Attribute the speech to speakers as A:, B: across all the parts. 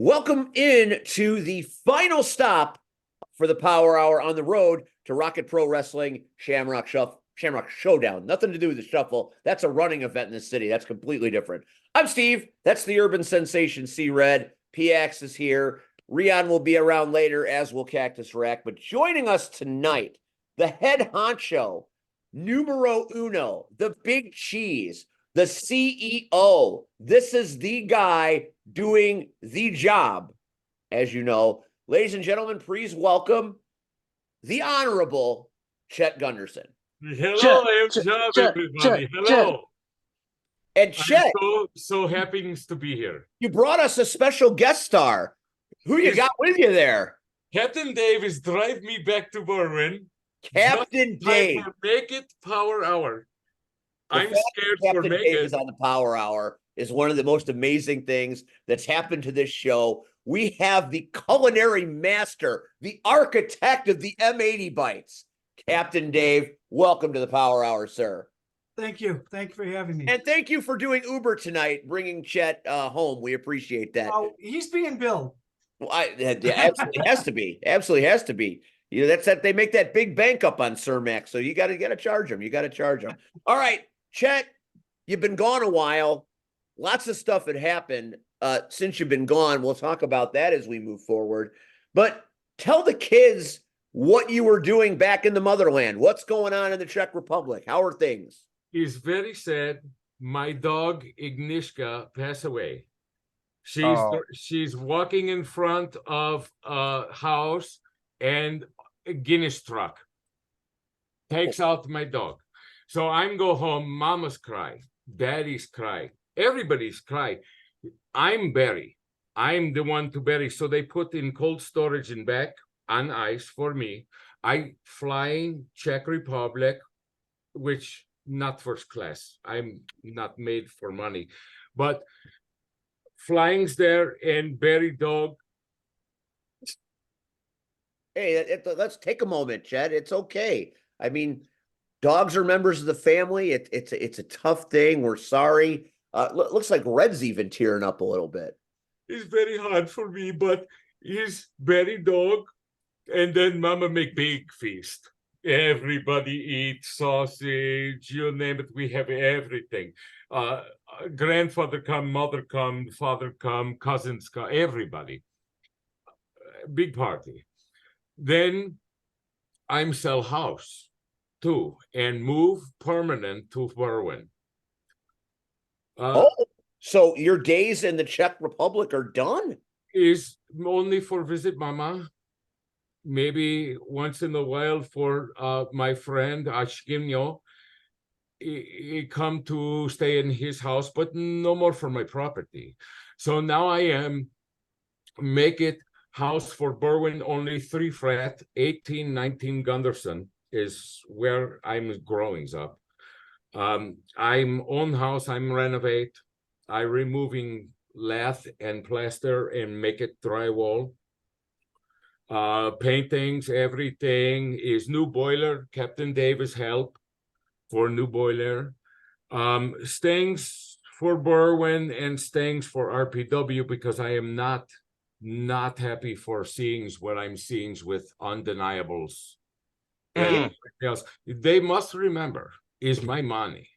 A: Welcome in to the final stop for the Power Hour on the road to Rocket Pro Wrestling Shamrock Showdown. Nothing to do with the shuffle. That's a running event in the city. That's completely different. I'm Steve. That's the urban sensation C-Red. PX is here. Rion will be around later, as will Cactus Rack. But joining us tonight, the head honcho, numero uno, the big cheese, the CEO. This is the guy doing the job, as you know. Ladies and gentlemen, please welcome the Honorable Chet Gunderson.
B: Hello, everybody. Hello.
A: And Chet,
B: I'm so happy to be here.
A: You brought us a special guest star. Who you got with you there?
B: Captain Dave is drive me back to Berwyn.
A: Captain Dave.
B: Make it Power Hour. I'm scared for
A: Captain Dave is on the Power Hour is one of the most amazing things that's happened to this show. We have the culinary master, the architect of the M80 bites, Captain Dave. Welcome to the Power Hour, sir.
C: Thank you. Thank you for having me.
A: And thank you for doing Uber tonight, bringing Chet home. We appreciate that.
C: Oh, he's being billed.
A: Well, it absolutely has to be. Absolutely has to be. You know, that's that they make that big bank up on Cermak, so you got to charge him. You got to charge him. All right, Chet, you've been gone a while. Lots of stuff had happened since you've been gone. We'll talk about that as we move forward. But tell the kids what you were doing back in the motherland. What's going on in the Czech Republic? How are things?
B: It's very sad. My dog Ignishka passed away. She's walking in front of a house, and a Guinness truck takes out my dog. So I'm go home. Mama's cry, daddy's cry, everybody's cry. I'm bury. I'm the one to bury. So they put in cold storage in back on ice for me. I flying Czech Republic, which not first class. I'm not made for money, but flying's there and bury dog.
A: Hey, let's take a moment, Chet. It's okay. I mean, dogs are members of the family. It's a tough thing. We're sorry. Looks like Red's even tearing up a little bit.
B: It's very hard for me, but he's very dog. And then Mama make big feast. Everybody eat sausage, you name it. We have everything. Grandfather come, mother come, father come, cousins come, everybody. Big party. Then I'm sell house too and move permanent to Berwyn.
A: So your days in the Czech Republic are done?
B: Is only for visit Mama. Maybe once in a while for my friend Ashkinyo. He come to stay in his house, but no more for my property. So now I am make it house for Berwyn, only 3 flat, 18, 19 Gunderson is where I'm growing up. I'm own house, I'm renovate. I removing lath and plaster and make it drywall. Paintings, everything is new boiler. Captain Davis help for new boiler. Stings for Berwyn and stings for RPW because I am not happy for seeing what I'm seeing with undeniables. Else. They must remember, is my money.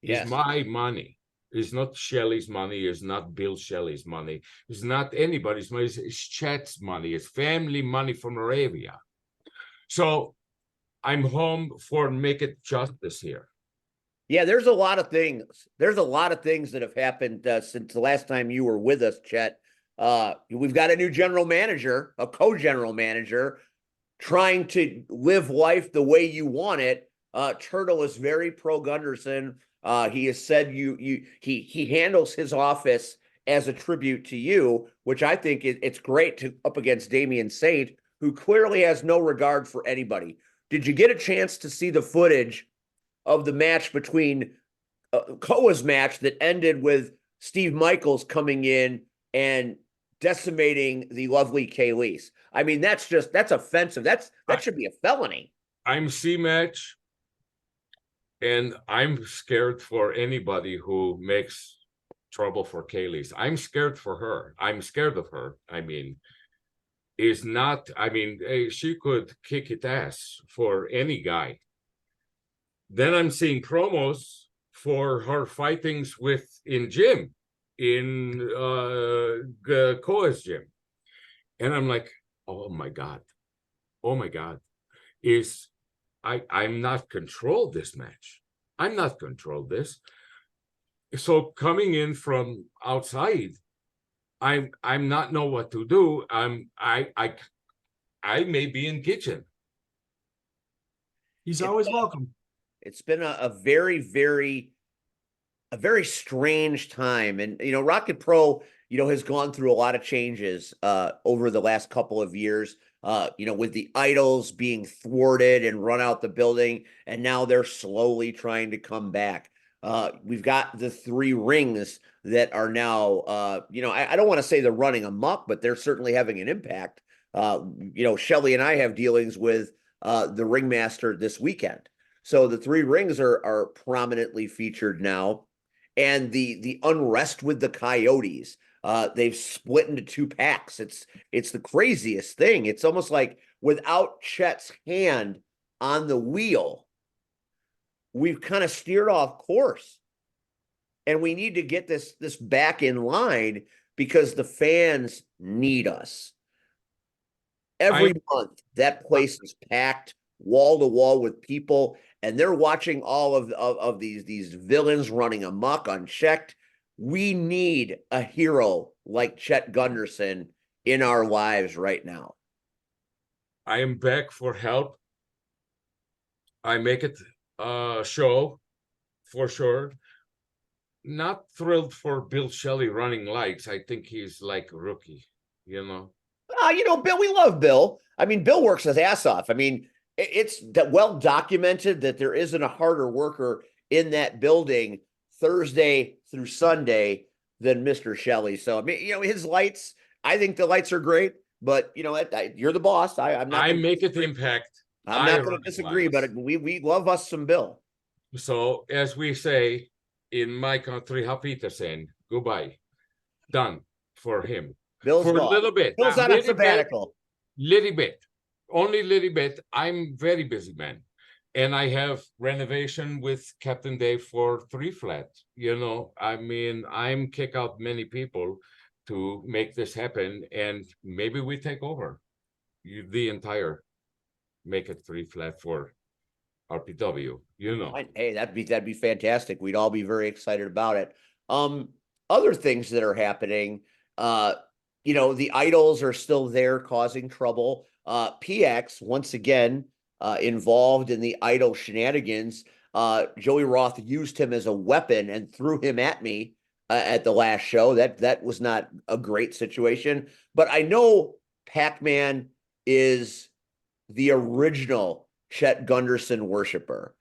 A: Yes.
B: Is my money. It's not Shelley's money. It's not Bill Shelley's money. It's not anybody's money. It's Chet's money. It's family money from Moravia. So I'm home for make it justice here.
A: Yeah, there's a lot of things. There's a lot of things that have happened since the last time you were with us, Chet. We've got a new general manager, a co-general manager, trying to live life the way you want it. Turtle is very pro Gunderson. He has said he handles his office as a tribute to you, which I think it's great to up against Damian Saint, who clearly has no regard for anybody. Did you get a chance to see the footage of the match between Koa's match that ended with Steve Michaels coming in and decimating the lovely Kayleigh? I mean, that's offensive. That should be a felony.
B: I'm C-match. And I'm scared for anybody who makes trouble for Kaylee's. I'm scared for her. I'm scared of her. I mean, is not, I mean, she could kick it ass for any guy. Then I'm seeing promos for her fightings in gym, in Koa's gym. And I'm like, oh my God. Oh my God. I'm not controlled this match. I'm not controlled this. So coming in from outside, I'm not know what to do. I may be in kitchen.
C: He's always welcome.
A: It's been a very, a very strange time. And, Rocket Pro, has gone through a lot of changes over the last couple of years, with the idols being thwarted and run out the building. And now they're slowly trying to come back. We've got the 3 rings that are now, I don't want to say they're running amok, but they're certainly having an impact. Shelly and I have dealings with the ringmaster this weekend. So the 3 rings are prominently featured now. And the unrest with the Coyotes, they've split into 2 packs. It's the craziest thing. It's almost like without Chet's hand on the wheel, we've kind of steered off course. And we need to get this back in line because the fans need us. Every month, that place is packed wall to wall with people, and they're watching all of these villains running amok unchecked. We need a hero like Chet Gunderson in our lives right now.
B: I am back for help. I make it a show for sure. Not thrilled for Bill Shelley running lights. I think he's like a rookie,
A: Bill, we love Bill. I mean, Bill works his ass off. I mean, it's well documented that there isn't a harder worker in that building Thursday through Sunday than Mr. Shelley. So, I mean, his lights, I think the lights are great, but, you're the boss. I'm not.
B: I make it impact.
A: I'm not going to disagree, but we love us some Bill.
B: So, as we say in my country, Hapitasen, goodbye. Done for him.
A: Bill's
B: for
A: gone.
B: a little bit.
A: Bill's on a sabbatical.
B: Little bit. Only little bit. I'm very busy man. And I have renovation with Captain Dave for 3 flat. I mean, I'm kick out many people to make this happen. And maybe we take over the entire, make it 3 flat for RPW,
A: Hey, that'd be fantastic. We'd all be very excited about it. Other things that are happening, the idols are still there causing trouble. PX, once again, involved in the idol shenanigans. Joey Roth used him as a weapon and threw him at me at the last show. That was not a great situation. But I know Pac-Man is the original Chet Gunderson worshiper.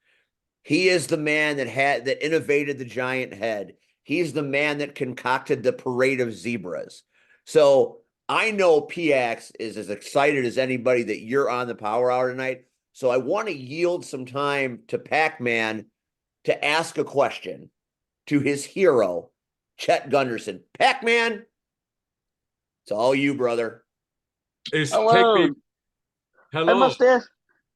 A: He is the man that innovated the giant head. He's the man that concocted the parade of zebras. So I know PX is as excited as anybody that you're on the Power Hour tonight. So I want to yield some time to Pac-Man to ask a question to his hero, Chet Gunderson. Pac-Man, it's all you, brother.
D: Hello.
B: Hello.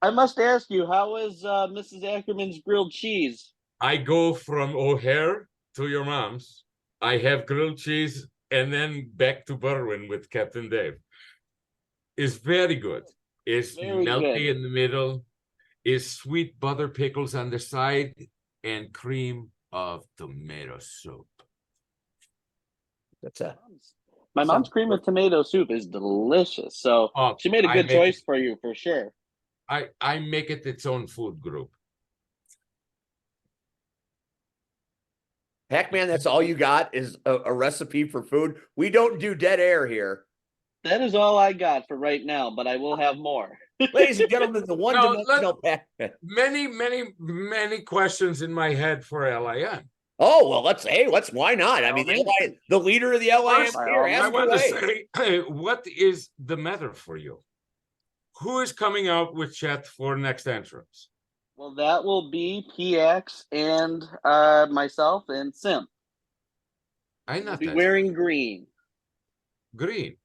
D: I must ask you, how is Mrs. Ackerman's grilled cheese?
B: I go from O'Hare to your mom's. I have grilled cheese and then back to Berwyn with Captain Dave. It's very good. It's
D: Very
B: melty
D: good.
B: in the middle. It's sweet butter pickles on the side and cream of tomato soup.
D: My mom's cream of tomato soup is delicious. So she made a good choice for you for sure.
B: I make it its own food group.
A: Pac-Man, that's all you got is a recipe for food. We don't do dead air here.
D: That is all I got for right now, but I will have more.
A: Ladies and gentlemen, the one-dimensional Pac-Man.
B: Many questions in my head for LIM.
A: Oh, well, why not? I mean, the leader of the LIM here.
B: I want to say, what is the matter for you? Who is coming out with Chet for next entrance?
D: Well, that will be PX and myself and Sim.
B: I'm not
D: Be
B: that
D: wearing green.
B: green.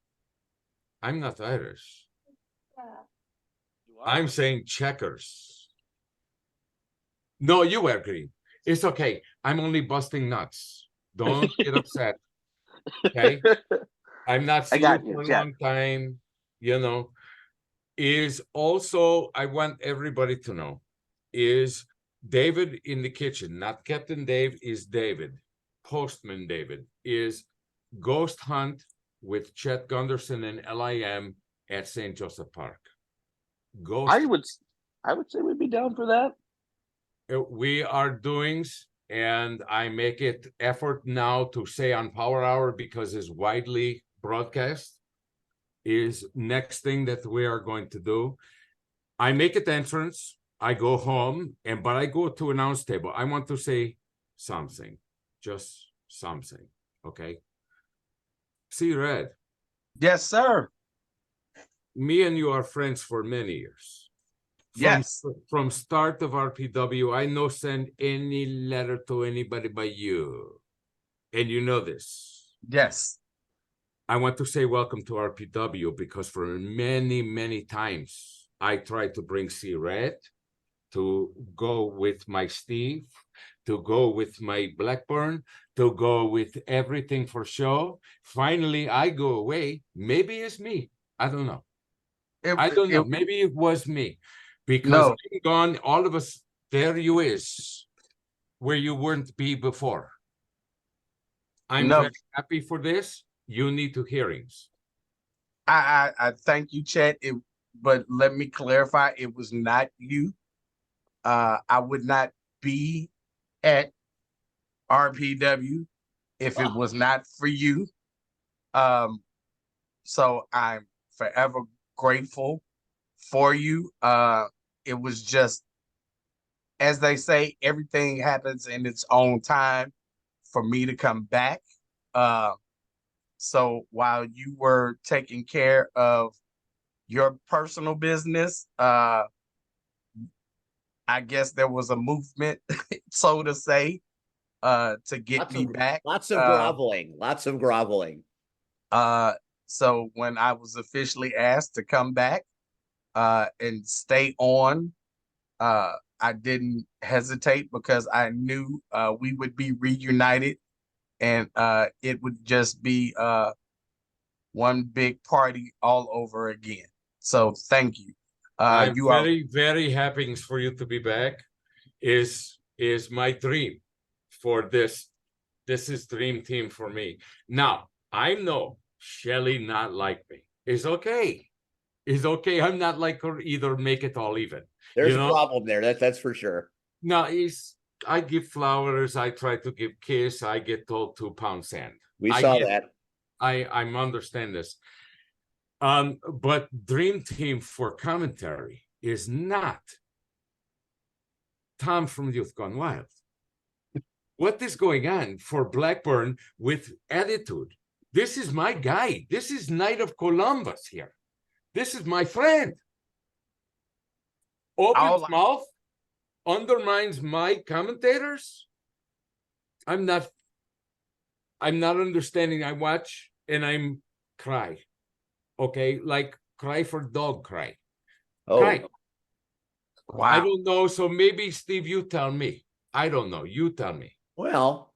B: I'm not Irish.
D: You are.
B: I'm saying checkers. No, you wear green. It's okay. I'm only busting nuts. Don't get upset. Okay. I'm not
D: I
B: seeing
D: got
B: you
D: you,
B: for a
D: Chet.
B: long time. You know, is also, I want everybody to know, is David in the kitchen, not Captain Dave, is David. Postman David is Ghost Hunt with Chet Gunderson and LIM at St. Joseph Park. Ghost.
D: I would say we'd be down for that.
B: We are doings, and I make it effort now to say on Power Hour because it's widely broadcast, is next thing that we are going to do. I make it entrance, I go home, but I go to announce table. I want to say something, just something, okay? See, Red.
E: Yes, sir.
B: Me and you are friends for many years. From start of RPW, I no send any letter to anybody but you. And you know this.
E: Yes.
B: I want to say welcome to RPW because for many, many times I tried to bring C Red to go with my Steve, to go with my Blackburn, to go with everything for show. Finally, I go away. Maybe it's me. I don't know. I don't know. Maybe it was me. Because I'm gone, all of us, there you is, where you weren't be before. I'm very happy for this. You need to hearings.
E: I thank you, Chet. But let me clarify, it was not you. I would not be at RPW if it was not for you. So I'm forever grateful for you. It was just, as they say, everything happens in its own time for me to come back. So while you were taking care of your personal business, I guess there was a movement, so to say, to get me back.
A: Lots of groveling. Lots of groveling.
E: So when I was officially asked to come back and stay on, I didn't hesitate because I knew we would be reunited and it would just be one big party all over again. So thank you.
B: I'm
E: You
B: very, very happy for you to be back. Is my dream for this. This is dream team for me. Now, I know Shelly not like me. It's okay. It's okay. I'm not like her either. Make it all even.
A: There's a problem there. That's for sure.
B: No, I give flowers. I try to give kiss. I get told 2 pound sand.
A: We saw that.
B: I understand this. But dream team for commentary is not Tom from Youth Gone Wild. What is going on for Blackburn with attitude? This is my guy. This is Knight of Columbus here. This is my friend. Opens mouth, undermines my commentators. I'm not understanding. I watch and I'm cry. Okay, like cry for dog cry.
A: Oh,
B: cry.
E: Wow.
B: I don't know. So maybe Steve, you tell me. I don't know. You tell me.
A: Well,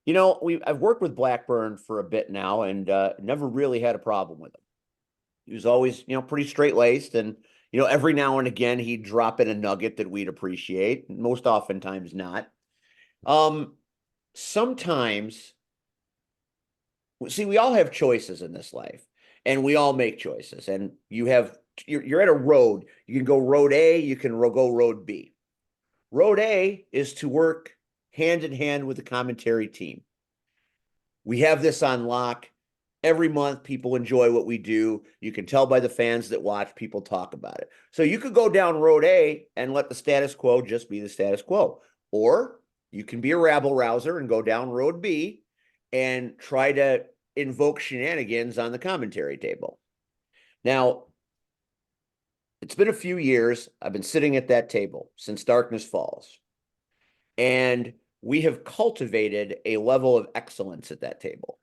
A: you know, I've worked with Blackburn for a bit now and never really had a problem with him. He was always, you know, pretty straight-laced and, you know, every now and again he'd drop in a nugget that we'd appreciate, most oftentimes not. Sometimes, see, we all have choices in this life and we all make choices and you're at a road. You can go road A, you can go road B. Road A is to work hand in hand with the commentary team. We have this on lock. Every month, people enjoy what we do. You can tell by the fans that watch, people talk about it. So you could go down road A and let the status quo just be the status quo. Or you can be a rabble rouser and go down road B and try to invoke shenanigans on the commentary table. Now, it's been a few years. I've been sitting at that table since Darkness Falls. And we have cultivated a level of excellence at that table.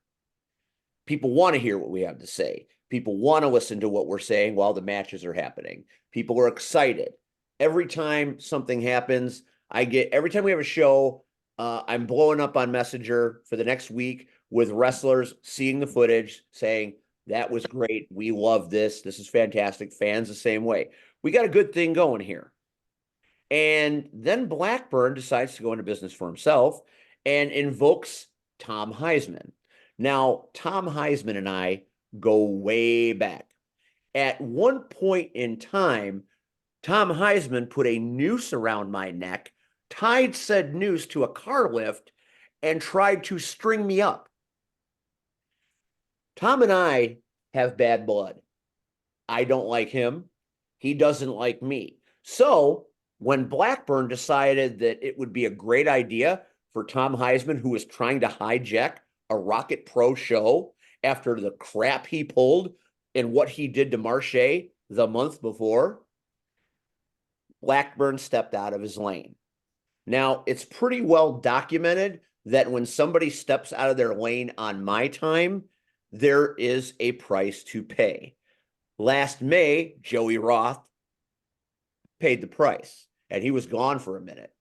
A: People want to hear what we have to say. People want to listen to what we're saying while the matches are happening. People are excited. Every time something happens, every time we have a show, I'm blowing up on Messenger for the next week with wrestlers seeing the footage, saying, that was great. We love this. This is fantastic. Fans the same way. We got a good thing going here. And then Blackburn decides to go into business for himself and invokes Tom Heisman. Now, Tom Heisman and I go way back. At one point in time, Tom Heisman put a noose around my neck, tied said noose to a car lift, and tried to string me up. Tom and I have bad blood. I don't like him. He doesn't like me. So when Blackburn decided that it would be a great idea for Tom Heisman, who was trying to hijack a Rocket Pro show after the crap he pulled and what he did to Marche the month before, Blackburn stepped out of his lane. Now, it's pretty well documented that when somebody steps out of their lane on my time, there is a price to pay. Last May, Joey Roth paid the price, and he was gone for a minute.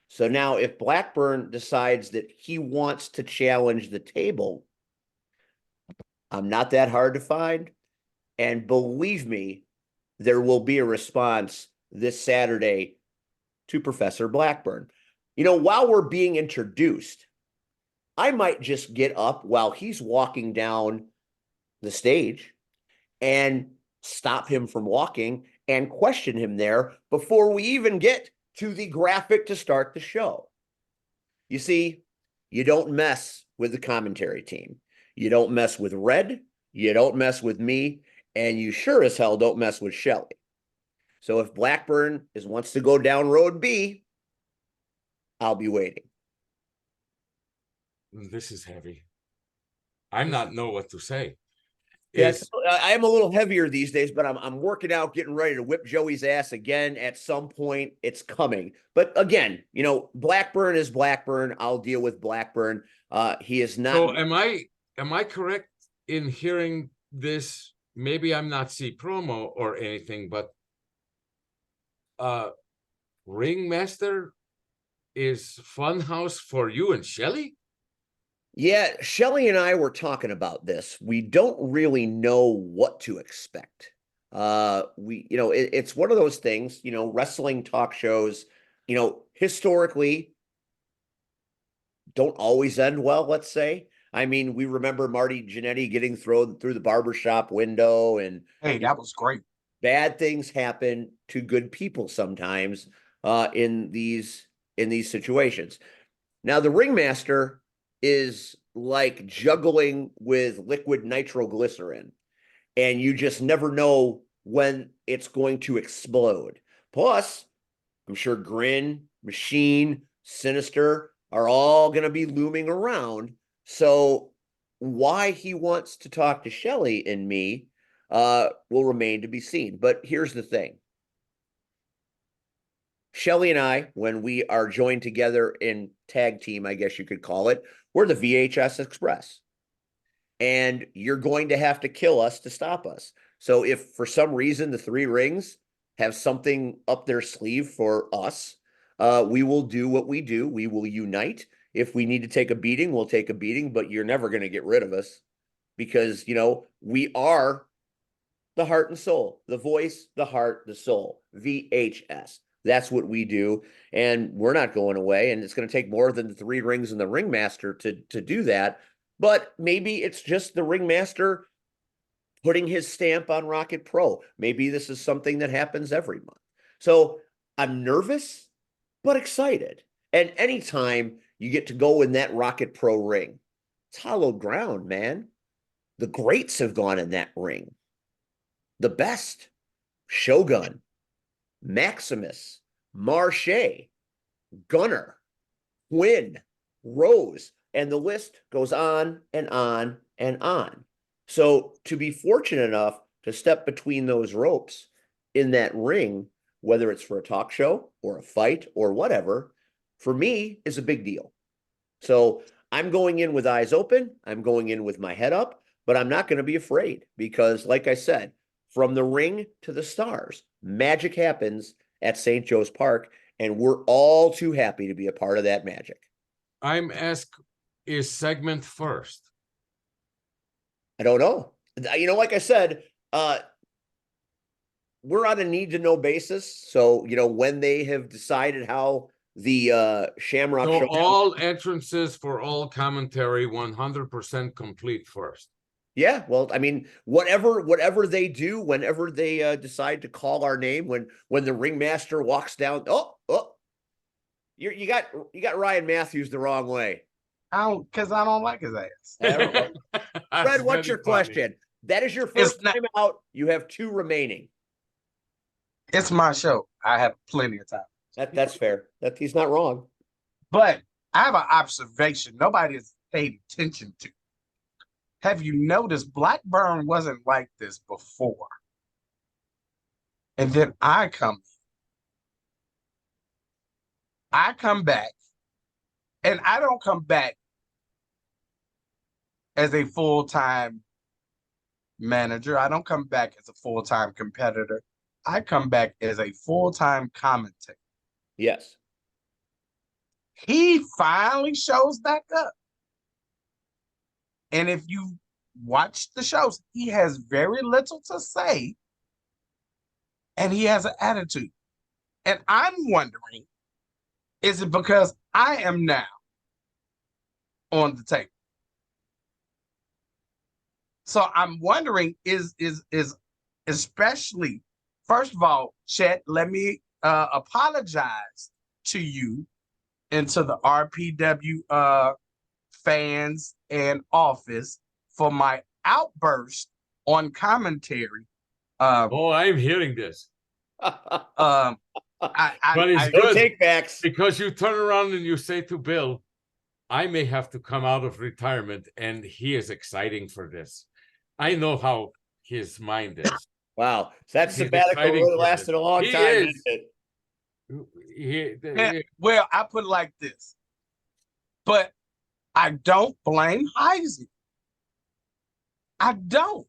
A: So now if Blackburn decides that he wants to challenge the table, I'm not that hard to find. And believe me, there will be a response this Saturday to Professor Blackburn. You know, while we're being introduced, I might just get up while he's walking down the stage and stop him from walking and question him there before we even get to the graphic to start the show. You see, you don't mess with the commentary team. You don't mess with Red. You don't mess with me. And you sure as hell don't mess with Shelley. So if Blackburn wants to go down road B, I'll be waiting.
B: This is heavy. I'm not know what to say.
A: Yes, I am a little heavier these days, but I'm working out, getting ready to whip Joey's ass again. At some point, it's coming. But again, you know, Blackburn is Blackburn. I'll deal with Blackburn. He is not.
B: So am I correct in hearing this? Maybe I'm not see promo or anything, but Ringmaster is Funhouse for you and Shelley?
A: Yeah, Shelley and I were talking about this. We don't really know what to expect. It's one of those things, wrestling talk shows, historically don't always end well, let's say. I mean, we remember Marty Jannetty getting thrown through the barbershop window, and
E: hey, that was great.
A: Bad things happen to good people sometimes in these situations. Now, the Ringmaster is like juggling with liquid nitroglycerin, and you just never know when it's going to explode. Plus, I'm sure Grin, Machine, Sinister are all going to be looming around. So why he wants to talk to Shelley and me will remain to be seen. But here's the thing. Shelley and I, when we are joined together in tag team, I guess you could call it, we're the VHS Express. And you're going to have to kill us to stop us. So if for some reason the Three Rings have something up their sleeve for us, we will do what we do. We will unite. If we need to take a beating, we'll take a beating, but you're never going to get rid of us because, we are the heart and soul, the voice, the heart, the soul, VHS. That's what we do, and we're not going away, and it's going to take more than the Three Rings and the Ringmaster to do that, but maybe it's just the Ringmaster putting his stamp on Rocket Pro. Maybe this is something that happens every month. So I'm nervous, but excited. And anytime you get to go in that Rocket Pro ring, it's hallowed ground, man. The greats have gone in that ring. The best. Shogun, Maximus, Marche, Gunner, Quinn, Rose, and the list goes on and on and on. So to be fortunate enough to step between those ropes in that ring, whether it's for a talk show or a fight or whatever, for me is a big deal. So I'm going in with eyes open. I'm going in with my head up, but I'm not going to be afraid because, like I said, from the ring to the stars, magic happens at St. Joe's Park, and we're all too happy to be a part of that magic.
B: I'm asked, is segment first?
A: I don't know. You know, like I said, we're on a need to know basis. So, you know, when they have decided how the Shamrock
B: So
A: Showdown,
B: all entrances for all commentary 100% complete first.
A: yeah, well, I mean, whatever they do, whenever they decide to call our name, when the ringmaster walks down, you got Ryan Matthews the wrong way.
E: Because I don't like his ass.
A: Fred, what's your question? That is your first time out. You have 2 remaining.
E: It's my show. I have plenty of time.
A: That's fair. That he's not wrong.
E: But I have an observation nobody has paid attention to. Have you noticed Blackburn wasn't like this before? And then I come back, and I don't come back as a full-time manager. I don't come back as a full-time competitor. I come back as a full-time commentator.
A: Yes.
E: He finally shows back up. And if you watch the shows, he has very little to say. And he has an attitude. And I'm wondering, is it because I am now on the table? So I'm wondering, is especially, first of all, Chet, let me apologize to you and to the RPW fans and office for my outburst on commentary.
B: I'm hearing this.
E: But
B: it's
A: no
B: good
A: take backs
B: because you turn around and you say to Bill, I may have to come out of retirement, and he is exciting for this. I know how his mind is.
A: Wow, that sabbatical really lasted a long time, didn't it?
E: Well, I put it like this, but I don't blame Heisman. I don't.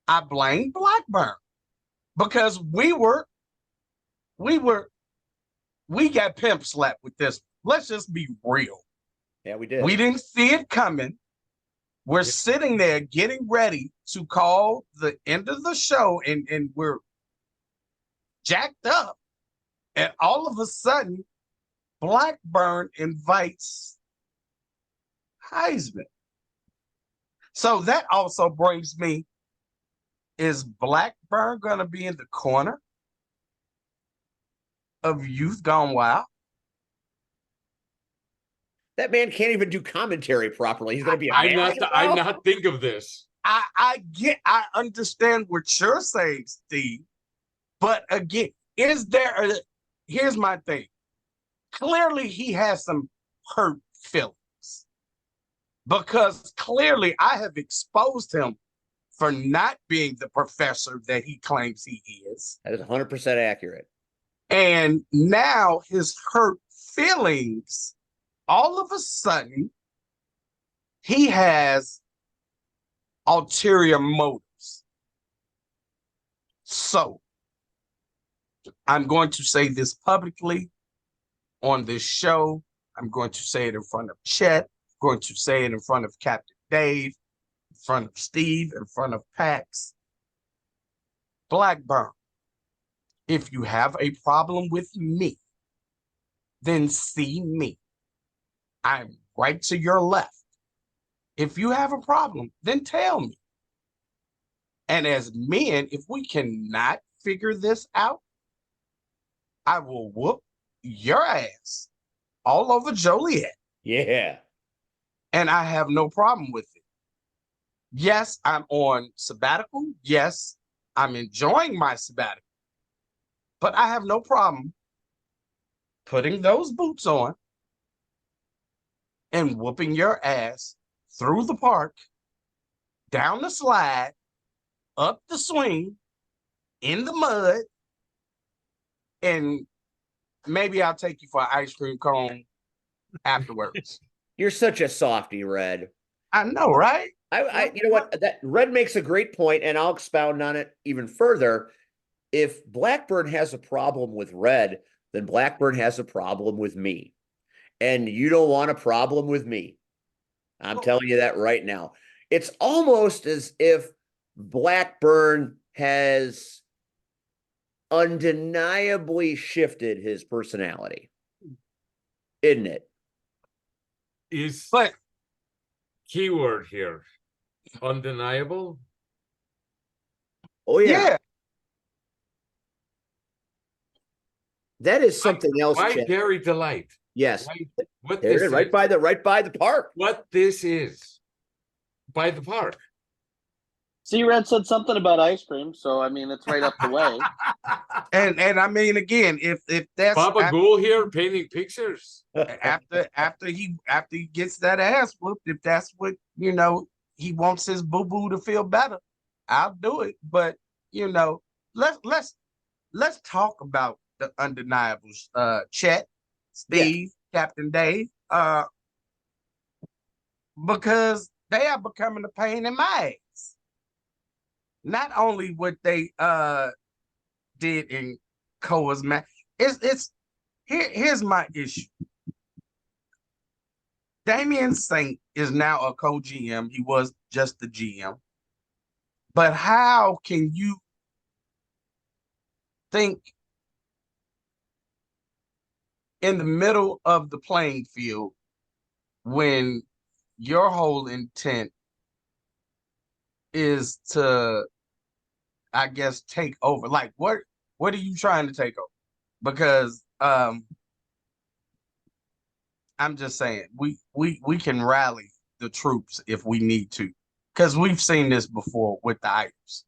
E: I blame Blackburn because we got pimp slapped with this. Let's just be real.
A: Yeah, we did.
E: We didn't see it coming. We're sitting there getting ready to call the end of the show, and we're jacked up. And all of a sudden, Blackburn invites Heisman. So that also brings me, is Blackburn going to be in the corner of Youth Gone Wild?
A: That man can't even do commentary properly. He's going to be.
B: I not think of this.
E: I understand what you're saying, Steve. But again, here's my thing. Clearly, he has some hurt feelings because clearly I have exposed him for not being the professor that he claims he is.
A: That is 100% accurate.
E: And now his hurt feelings, all of a sudden, he has ulterior motives. So, I'm going to say this publicly on this show. I'm going to say it in front of Chet. I'm going to say it in front of Captain Dave, in front of Steve, in front of Pax. Blackburn, if you have a problem with me, then see me. I'm right to your left. If you have a problem, then tell me. And as men, if we cannot figure this out, I will whoop your ass all over Joliet.
A: Yeah.
E: And I have no problem with it. Yes, I'm on sabbatical. Yes, I'm enjoying my sabbatical. But I have no problem putting those boots on and whooping your ass through the park, down the slide, up the swing, in the mud, and maybe I'll take you for an ice cream cone afterwards.
A: You're such a softy, Red.
E: I know, right?
A: You know what? That Red makes a great point, and I'll expound on it even further. If Blackburn has a problem with Red, then Blackburn has a problem with me. And you don't want a problem with me. I'm telling you that right now. It's almost as if Blackburn has undeniably shifted his personality, isn't it?
B: But keyword here, undeniable.
A: Oh yeah. That is something else.
B: Why Dairy Delight?
A: Yes.
B: What
A: there
B: this
A: it is, right by the park.
B: What this is by the park.
D: See, Red said something about ice cream, so I mean it's right up the way.
E: And I mean, again, if that's
B: Baba Ghoul here painting pictures
E: after he gets that ass whooped, if that's what he wants his boo boo to feel better, I'll do it. But let's talk about the undeniables. Chet, Steve, Captain Dave, because they are becoming a pain in my ass. Not only what they did in Koa's match, here's my issue. Damian Saint is now a co-GM. He was just the GM. But how can you think in the middle of the playing field when your whole intent is to, I guess, take over? Like, what are you trying to take over? Because I'm just saying, we can rally the troops if we need to, because we've seen this before with the items.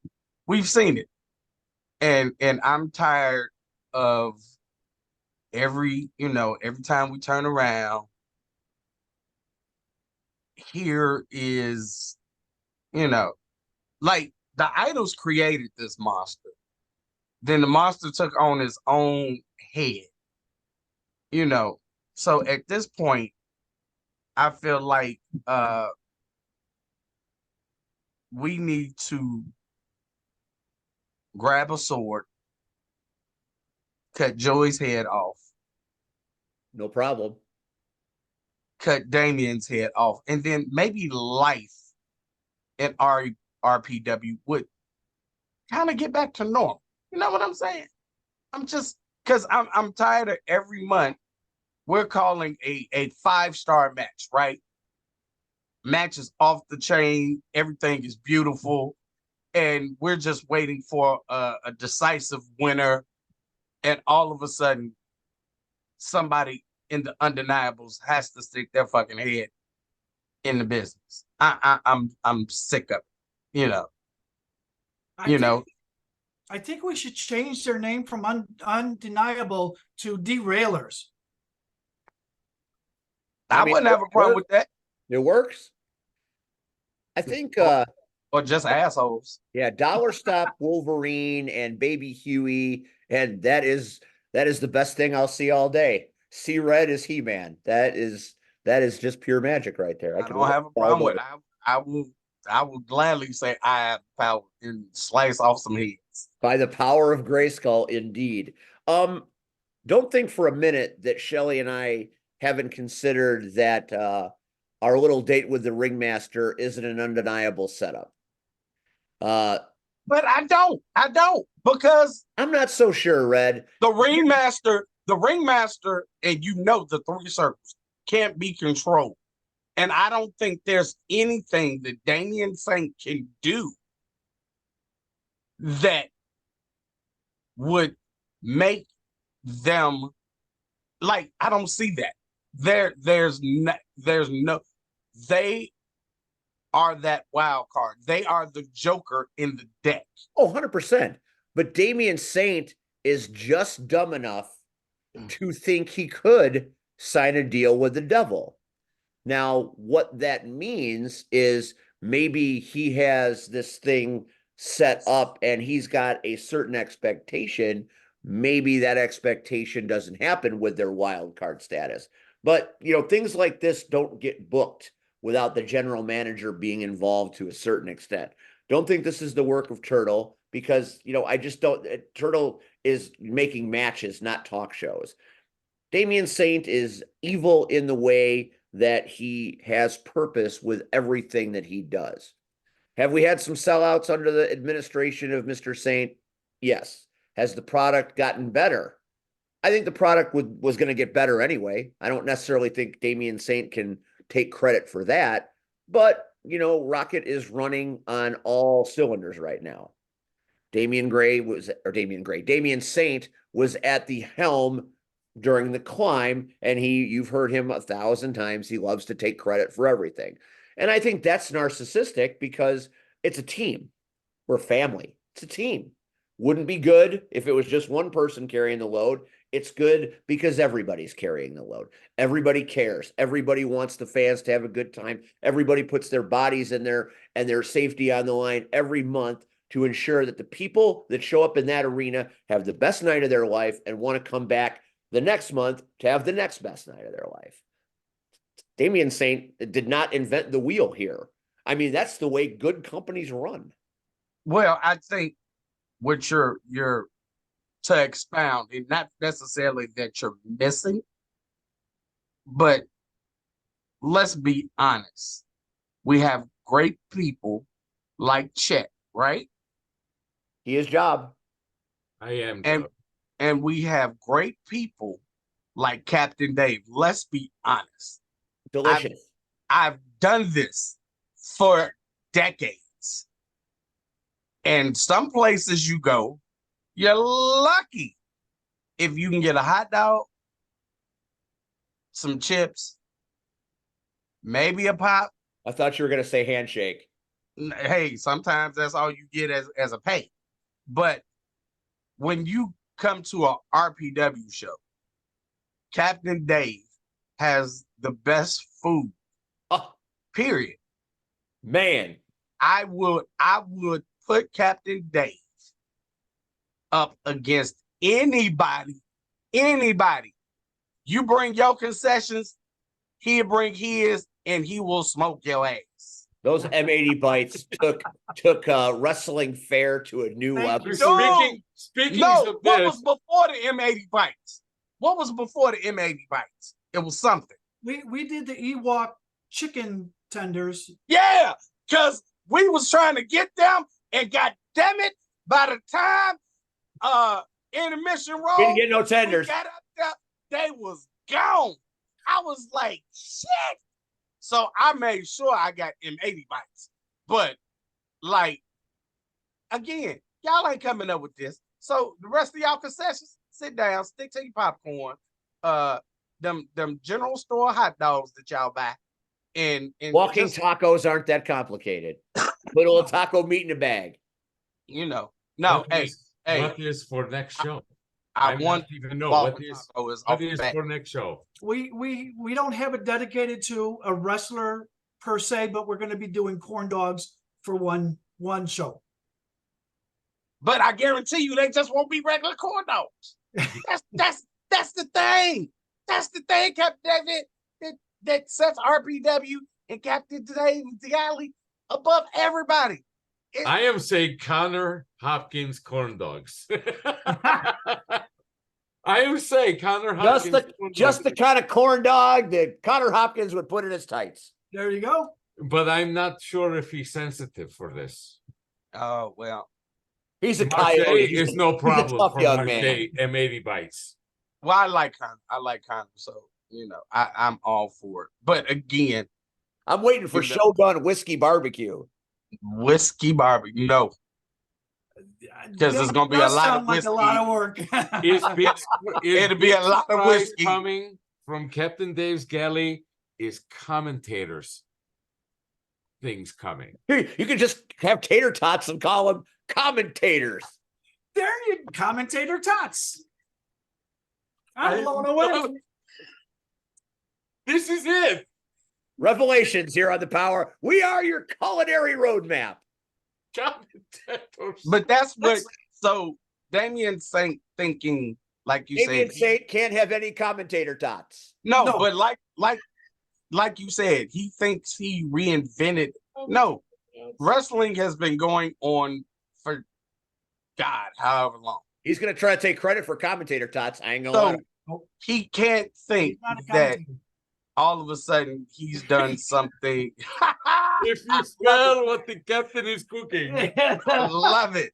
E: We've seen it, and I'm tired of every time we turn around, here is, like, the idols created this monster. Then the monster took on his own head. So at this point, I feel like we need to grab a sword, cut Joey's head off.
A: No problem.
E: Cut Damien's head off. And then maybe life at RPW would kind of get back to normal. You know what I'm saying? I'm just, because I'm tired of every month we're calling a 5-star match, right? Match is off the chain. Everything is beautiful. And we're just waiting for a decisive winner. And all of a sudden, somebody in the undeniables has to stick their fucking head in the business. I'm sick of it,
C: I think we should change their name from undeniable to derailers.
E: I wouldn't have a problem with that.
A: It works. I think
E: or just assholes.
A: Yeah, Dollar Stop Wolverine and Baby Huey, and that is the best thing I'll see all day. See Red is He-Man. That is just pure magic right there.
E: I don't have a problem with it. I will gladly say I have power and slice off some heads.
A: By the power of Grayskull, indeed. Don't think for a minute that Shelly and I haven't considered that our little date with the ringmaster isn't an undeniable setup.
E: But I don't, because
A: I'm not so sure, Red.
E: The ringmaster, and the 3 circles can't be controlled. And I don't think there's anything that Damian Saint can do that would make them, like, I don't see that. There's no, they are that wild card. They are the joker in the deck.
A: Oh, 100%. But Damian Saint is just dumb enough to think he could sign a deal with the devil. Now, what that means is maybe he has this thing set up and he's got a certain expectation. Maybe that expectation doesn't happen with their wild card status. But, you know, things like this don't get booked without the general manager being involved to a certain extent. Don't think this is the work of Turtle because, you know, I just don't. Turtle is making matches, not talk shows. Damian Saint is evil in the way that he has purpose with everything that he does. Have we had some sellouts under the administration of Mr. Saint? Yes. Has the product gotten better? I think the product was going to get better anyway. I don't necessarily think Damian Saint can take credit for that, but you know, Rocket is running on all cylinders right now. Damian Saint was at the helm during the climb, and you've heard him 1,000 times. He loves to take credit for everything. And I think that's narcissistic because it's a team. We're family. It's a team. Wouldn't be good if it was just one person carrying the load. It's good because everybody's carrying the load. Everybody cares. Everybody wants the fans to have a good time. Everybody puts their bodies in there and their safety on the line every month to ensure that the people that show up in that arena have the best night of their life and want to come back the next month to have the next best night of their life. Damian Saint did not invent the wheel here. I mean, that's the way good companies run.
E: Well, I think what you're to expound, and not necessarily that you're missing, but let's be honest. We have great people like Chet, right?
A: He is job.
B: I am.
E: And we have great people like Captain Dave. Let's be honest.
A: Delicious.
E: I've done this for decades. And some places you go, you're lucky if you can get a hot dog, some chips, maybe a pop.
A: I thought you were going to say handshake.
E: Hey, sometimes that's all you get as a pay. But when you come to a RPW show, Captain Dave has the best food.
A: Oh,
E: period.
A: Man,
E: I would put Captain Dave up against anybody. You bring your concessions, he'll bring his, and he will smoke your ass.
A: those M80 bites took wrestling fair to a new level.
B: Speaking of
E: what
B: this,
E: was before the M80 bites? What was before the M80 bites? It was something.
C: We did the Ewok chicken tenders.
E: Yeah, because we was trying to get them, and god damn it, by the time intermission roll,
A: Didn't get no tenders.
E: got up there, they was gone. I was like, shit. So I made sure I got M80 bites. But like, again, y'all ain't coming up with this. So the rest of y'all concessions, sit down, stick to your popcorn, them general store hot dogs that y'all buy. And
A: Walking tacos aren't that complicated. Little taco meat in a bag.
E: You know, no,
B: what is for next show?
E: I want
B: to even know what is
E: back.
B: for next show.
C: We don't have it dedicated to a wrestler per se, but we're going to be doing corn dogs for one show.
E: But I guarantee you, they just won't be regular corn dogs. That's the thing. That's the thing, Captain David. That sets RPW and Captain Dave Dialli above everybody.
B: I am saying Connor Hopkins corn dogs. I am saying Connor Hopkins.
A: Just the kind of corn dog that Connor Hopkins would put in his tights.
C: There you go.
B: But I'm not sure if he's sensitive for this.
E: Oh, well.
A: He's a
B: Marche
A: coyote.
B: is no problem
A: tough
B: for
A: young
B: Marche
A: man.
B: M80 bites.
E: Well, I like Connor. So, you know, I'm all for it. But again,
A: I'm waiting for Shogun Whiskey Barbecue.
E: Whiskey barbecue, no. Because there's gonna be a lot of whiskey.
C: Like a lot of work.
E: It'll be a lot of whiskey
B: coming from Captain Dave's galley. Is commentators things coming?
A: You can just have tater tots and call them commentators.
C: There you commentator tots. I'm blown away.
B: This is it.
A: Revelations here on the Power. We are your culinary roadmap.
E: But that's what. So Damian Saint thinking like you
A: Damien
E: said,
A: Saint can't have any commentator tots.
E: no,
C: No.
E: but like you said, he thinks he reinvented. No, wrestling has been going on for God, however long.
A: He's going to try to take credit for commentator tots. I ain't going to
E: So
A: let him.
E: he can't think
C: He's not a
E: that
C: commentator.
E: all of a sudden he's done something.
B: If you smell what the captain is cooking.
E: I love it.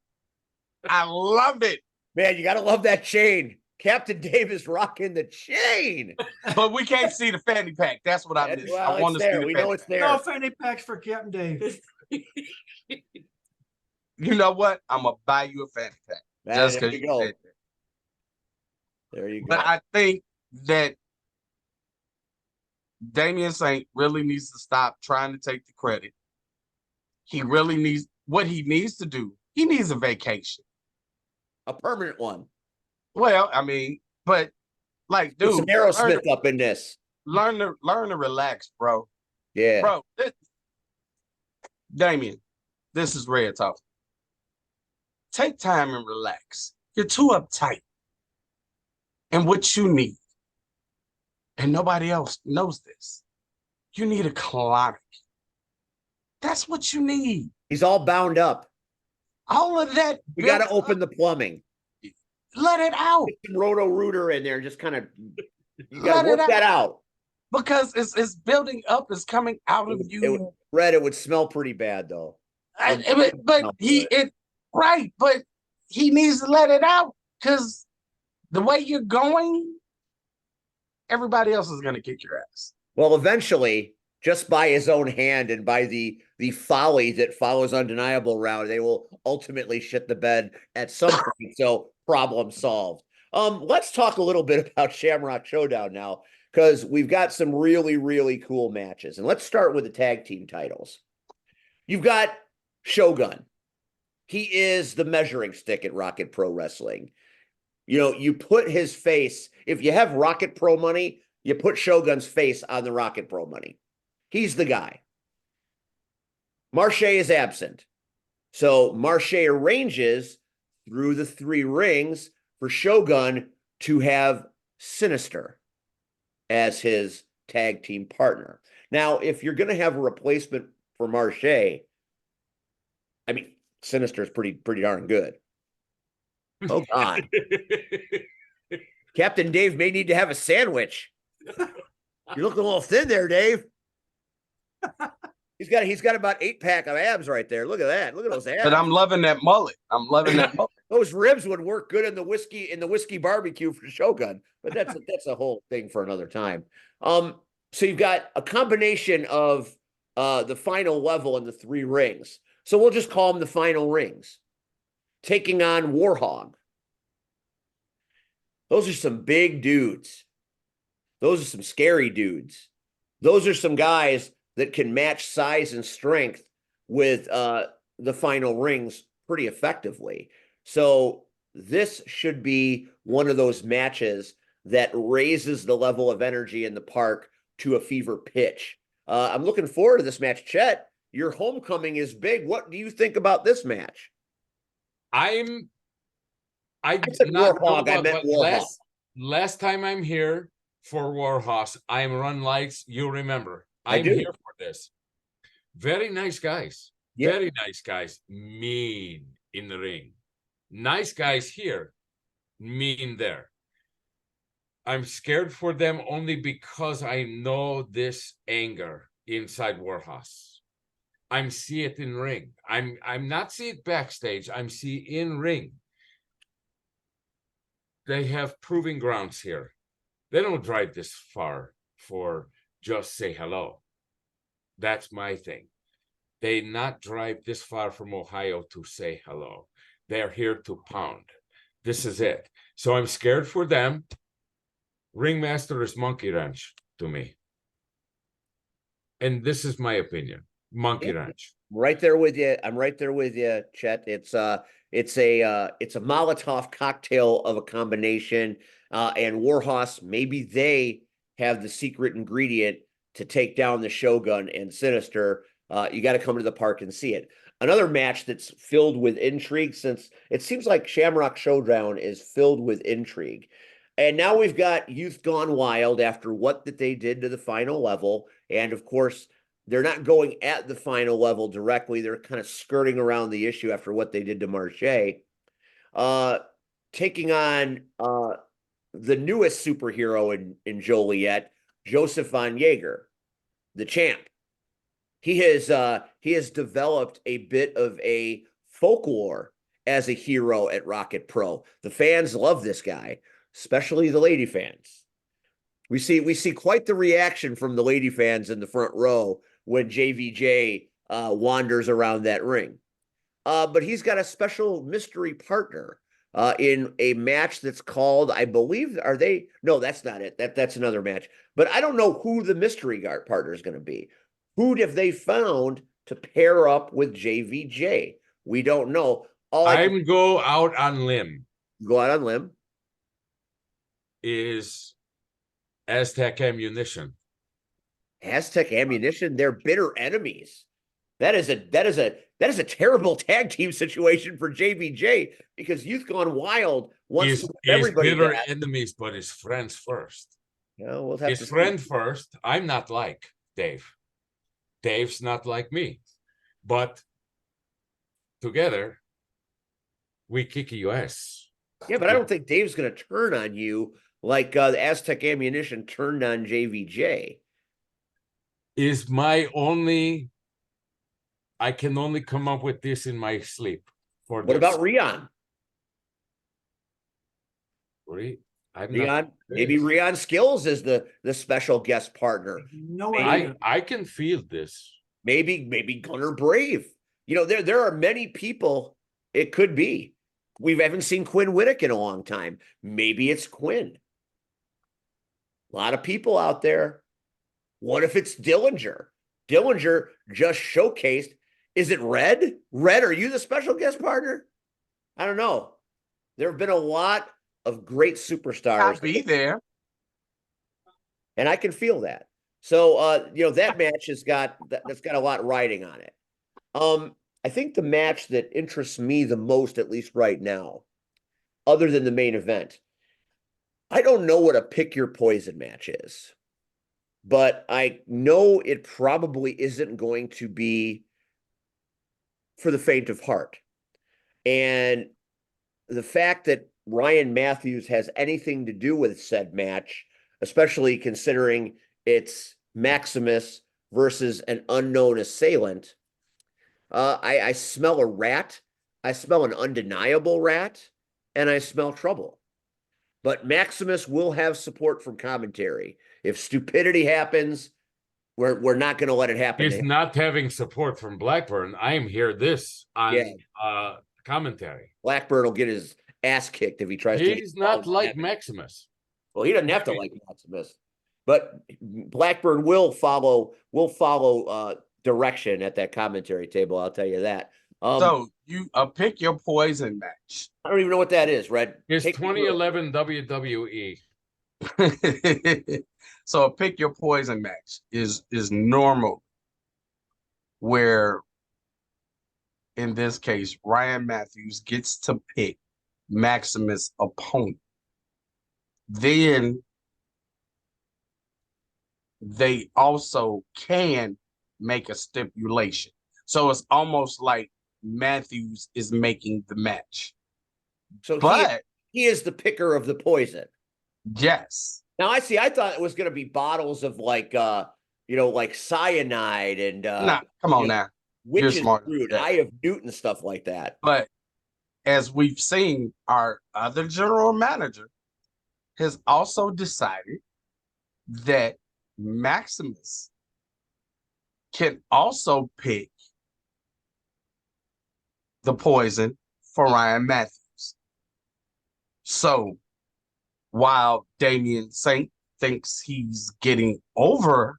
E: I love it.
A: Man, you got to love that chain. Captain Dave is rocking the chain.
E: But we can't see the fanny pack. That's what I missed.
A: Well,
E: I want to
A: it's
E: see
A: there.
E: the
A: We
E: fanny
A: know it's
E: pack.
A: there.
C: No fanny packs for Captain Dave.
E: You know what? I'm gonna buy you a fanny pack just
A: There
E: because
A: you
E: you
A: go.
E: said that.
A: There you go.
E: But I think that Damien Saint really needs to stop trying to take the credit. He really needs what he needs to do. He needs a vacation.
A: A permanent one.
E: Well, I mean, but like,
A: Put
E: dude,
A: some Aerosmith up in this.
E: learn to relax, bro.
A: Yeah.
E: Bro, Damien, this is Red Talk. Take time and relax. You're too uptight. And what you need, and nobody else knows this, you need a colonic. That's what you need.
A: He's all bound up.
E: All of that.
A: We got to open the plumbing.
E: Let it out.
A: Get some Roto-Rooter in there. Just kind of, you got to
E: Let it
A: work that out.
E: Because it's building up. It's coming out of you.
A: Red, it would smell pretty bad, though.
E: Right, but he needs to let it out because the way you're going, everybody else is going to kick your ass.
A: Well, eventually, just by his own hand and by the folly that follows Undeniable Round, they will ultimately shit the bed at some point. So problem solved. Let's talk a little bit about Shamrock Showdown now, because we've got some really, really cool matches. And let's start with the tag team titles. You've got Shogun. He is the measuring stick at Rocket Pro Wrestling. You know, you put his face, if you have Rocket Pro money, you put Shogun's face on the Rocket Pro money. He's the guy. Marche is absent. So Marche arranges through the 3 rings for Shogun to have Sinister as his tag team partner. Now, if you're going to have a replacement for Marche, I mean, Sinister is pretty darn good. Oh, God. Captain Dave may need to have a sandwich. You're looking a little thin there, Dave. He's got about 8-pack of abs right there. Look at that. Look at those abs.
E: But I'm loving that mullet.
A: Those ribs would work good in the whiskey barbecue for Shogun, but that's a whole thing for another time. So you've got a combination of the final level and the 3 rings. So we'll just call them the final rings. Taking on Warhog. Those are some big dudes. Those are some scary dudes. Those are some guys that can match size and strength with the final rings pretty effectively. So this should be one of those matches that raises the level of energy in the park to a fever pitch. I'm looking forward to this match. Chet, your homecoming is big. What do you think about this match?
B: I
A: said Warhog. I meant Warhog.
B: Last time I'm here for Warhorse, I'm Run Lights. You remember. I'm
A: do.
B: here for this. Very nice guys.
A: Yeah.
B: Very nice guys. Mean in the ring. Nice guys here. Mean there. I'm scared for them only because I know this anger inside Warhorse. I'm see it in ring. I'm not see it backstage. I'm see in ring. They have proving grounds here. They don't drive this far for just say hello. That's my thing. They not drive this far from Ohio to say hello. They're here to pound. This is it. So I'm scared for them. Ringmaster is Monkey Wrench to me. And this is my opinion. Monkey Wrench.
A: Right there with you. I'm right there with you, Chet. It's a Molotov cocktail of a combination. And Warhorse, maybe they have the secret ingredient to take down the Shogun and Sinister. You got to come to the park and see it. Another match that's filled with intrigue, since it seems like Shamrock Showdown is filled with intrigue. And now we've got Youth Gone Wild after what that they did to the final level. And of course, they're not going at the final level directly. They're kind of skirting around the issue after what they did to Marche. Taking on the newest superhero in Joliet, Joseph Von Jaeger, the champ. He has developed a bit of a folklore as a hero at Rocket Pro. The fans love this guy, especially the lady fans. We see quite the reaction from the lady fans in the front row when JVJ wanders around that ring. But he's got a special mystery partner in a match that's called, I believe, no, that's not it. That's another match. But I don't know who the mystery guard partner is going to be. Who have they found to pair up with JVJ? We don't know.
B: Go out on limb.
A: Go out on limb.
B: Is Aztec Ammunition.
A: Aztec Ammunition, they're bitter enemies. That is a terrible tag team situation for JVJ because Youth Gone Wild wants to everybody
B: bitter enemies, but his friends first.
A: Yeah, we'll have
B: his friend first. I'm not like Dave. Dave's not like me, but together we kick your ass.
A: Yeah, but I don't think Dave's going to turn on you like the Aztec Ammunition turned on JVJ.
B: I can only come up with this in my sleep.
A: What about Rion?
B: Rion,
A: maybe Rion Skills is the special guest partner.
C: No idea.
B: I can feel this.
A: Maybe Gunner Brave. You know, there are many people it could be. We haven't seen Quinn Whittick in a long time. Maybe it's Quinn. A lot of people out there. What if it's Dillinger? Dillinger just showcased. Is it Red? Red, are you the special guest partner? I don't know. There have been a lot of great superstars.
E: I'll be there.
A: And I can feel that. So, that match that's got a lot riding on it. I think the match that interests me the most, at least right now, other than the main event, I don't know what a pick your poison match is, but I know it probably isn't going to be for the faint of heart. And the fact that Ryan Matthews has anything to do with said match, especially considering it's Maximus versus an unknown assailant, I smell a rat, I smell an undeniable rat, and I smell trouble. But Maximus will have support from commentary. If stupidity happens, we're not going to let it happen.
B: He's not having support from Blackburn. I am hear this on commentary.
A: Blackburn will get his ass kicked if he tries to.
B: He's not like Maximus.
A: Well, he doesn't have to like Maximus, but Blackburn will follow direction at that commentary table. I'll tell you that.
E: So you pick your poison match.
A: I don't even know what that is, Red.
B: It's 2011 WWE.
E: So a pick your poison match is normal, where in this case Ryan Matthews gets to pick Maximus' opponent. Then they also can make a stipulation. So it's almost like Matthews is making the match.
A: So he is the picker of the poison.
E: Yes.
A: Now I thought it was going to be bottles of like cyanide and
E: come on now.
A: Witch's root, Eye of Newton, stuff like that.
E: But as we've seen, our other general manager has also decided that Maximus can also pick the poison for Ryan Matthews. So while Damian Saint thinks he's getting over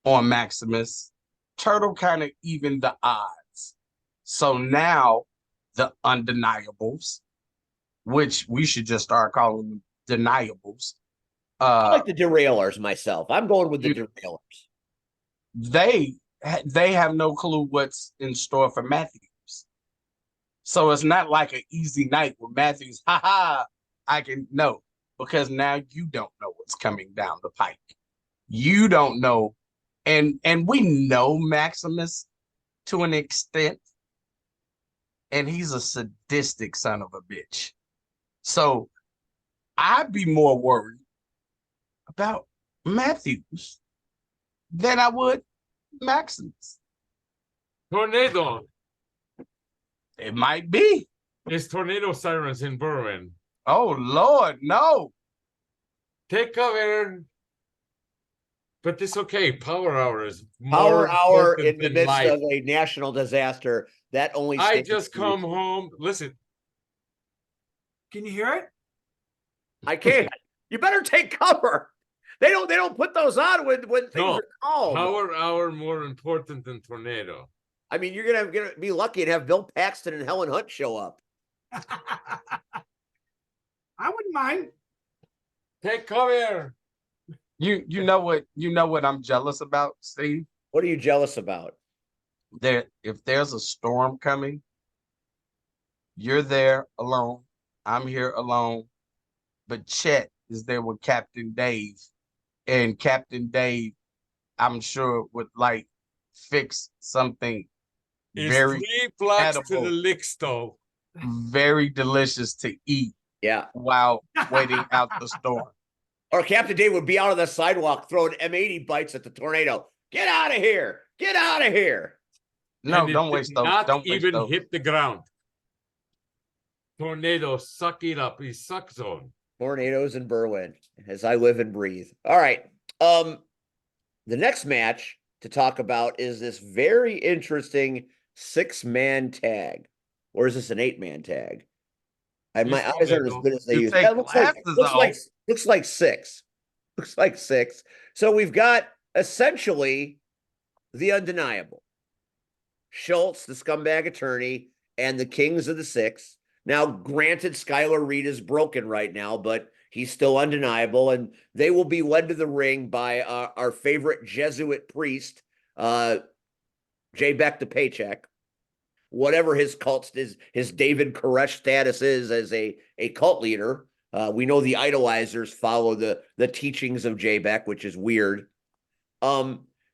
E: on Maximus, Turtle kind of evened the odds. So now the undeniables, which we should just start calling them deniables.
A: I like the derailers myself. I'm going with the derailers.
E: They they have no clue what's in store for Matthews. So it's not like an easy night with Matthews. Ha ha! I can no, because now you don't know what's coming down the pike. You don't know, and we know Maximus to an extent, and he's a sadistic son of a bitch. So I'd be more worried about Matthews than I would Maximus.
B: Tornado.
E: It might be.
B: It's tornado sirens in Berwyn.
E: Oh Lord, no.
B: Take cover. But it's okay. Power hour is
A: Power hour in the midst
B: life.
A: of a national disaster. That only.
B: I just come home. Listen.
C: Can you hear it?
A: I can't. You better take cover. They don't put those on when things are calm.
B: Power hour more important than tornado.
A: I mean, you're gonna be lucky and have Bill Paxton and Helen Hunt show up.
C: I wouldn't mind.
B: Take cover.
E: You know what I'm jealous about, Steve?
A: What are you jealous about?
E: If there's a storm coming, you're there alone. I'm here alone. But Chet is there with Captain Dave. And Captain Dave, I'm sure, would like fix something
B: It's
E: very
B: 3 blocks
E: edible,
B: to the lick stove.
E: very delicious to eat.
A: Yeah.
E: While waiting out the storm.
A: Or Captain Dave would be out on the sidewalk throwing M80 bites at the tornado. Get out of here! Get out of here!
E: No,
B: And
E: don't waste those.
B: Not
E: Don't waste
B: even
E: those.
B: hit the ground. Tornado, suck it up. He suck zone.
A: Tornadoes in Berwyn, as I live and breathe. All right. The next match to talk about is this very interesting 6-man tag. Or is this an 8-man tag? My eyes aren't as good as they used. Yeah, looks like 6. Looks like 6. So we've got essentially the undeniable. Schultz, the scumbag attorney, and the Kings of the 6. Now, granted, Skylar Reed is broken right now, but he's still undeniable, and they will be led to the ring by our favorite Jesuit priest, J. Beck the Paycheck. Whatever his cult is, his David Koresh status is as a cult leader. We know the idolizers follow the teachings of J. Beck, which is weird.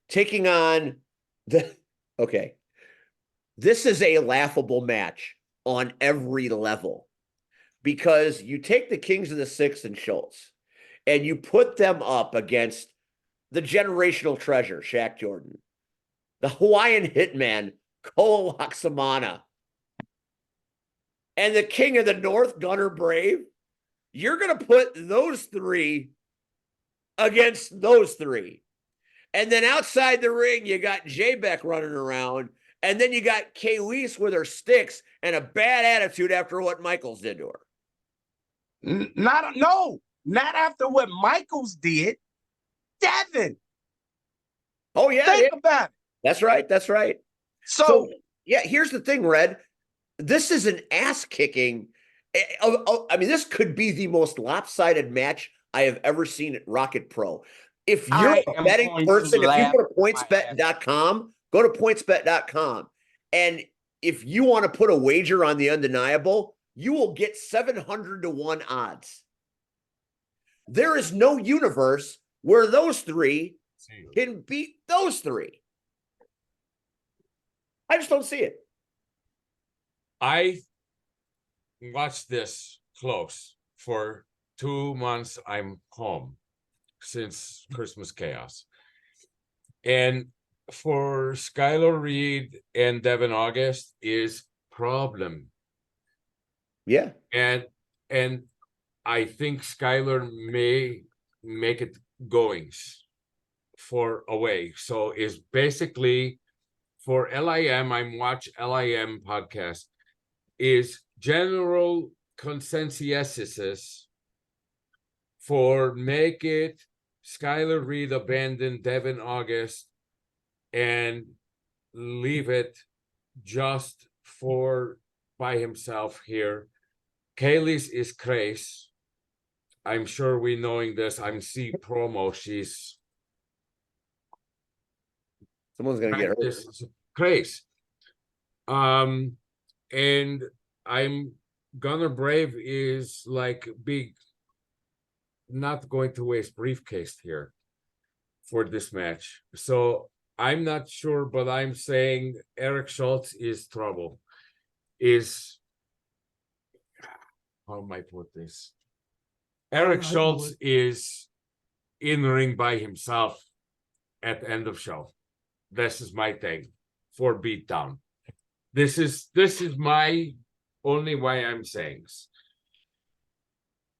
A: Taking on okay. This is a laughable match on every level because you take the Kings of the 6 and Schultz and you put them up against the generational treasure, Shaq Jordan, the Hawaiian hitman, Koa Laksamana, and the King of the North, Gunner Brave. You're going to put those 3 against those 3. And then outside the ring, you got J-Beck running around. And then you got Kayleese with her sticks and a bad attitude after what Michaels did to her.
E: Not after what Michaels did. Devin.
A: Oh, yeah.
E: Think about it.
A: That's right. That's right. So, yeah, here's the thing, Red. This is an ass-kicking. I mean, this could be the most lopsided match I have ever seen at Rocket Pro. If you're a betting person, if you go to pointsbet.com, go to pointsbet.com. And if you want to put a wager on the undeniable, you will get 700 to 1 odds. There is no universe where those 3 can beat those 3. I just don't see it.
B: I watched this close for 2 months. I'm home since Christmas chaos. And for Skylar Reed and Devin August is problem.
A: Yeah.
B: And I think Skylar may make it goings for away. So it's basically for LIM, I'm watch LIM podcast, is general consensus for make it Skylar Reed abandon Devin August and leave it just for by himself here. Kayleese is crazy. I'm sure we knowing this. I'm see promo. She's
A: Someone's gonna get hurt.
B: This is crazy. And I'm Gunner Brave is like big, not going to waste briefcase here for this match. So I'm not sure, but I'm saying Eric Schultz is trouble. How am I put this? Eric Schultz is in the ring by himself at the end of show. This is my thing for beatdown. This is my only why I'm saying this.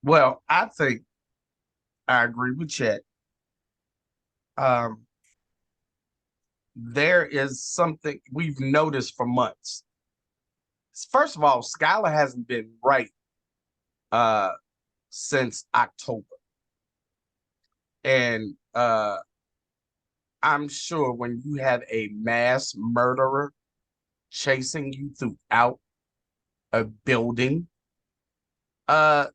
E: Well, I think I agree with Chet. There is something we've noticed for months. First of all, Skylar hasn't been right since October. And I'm sure when you have a mass murderer chasing you throughout a building, that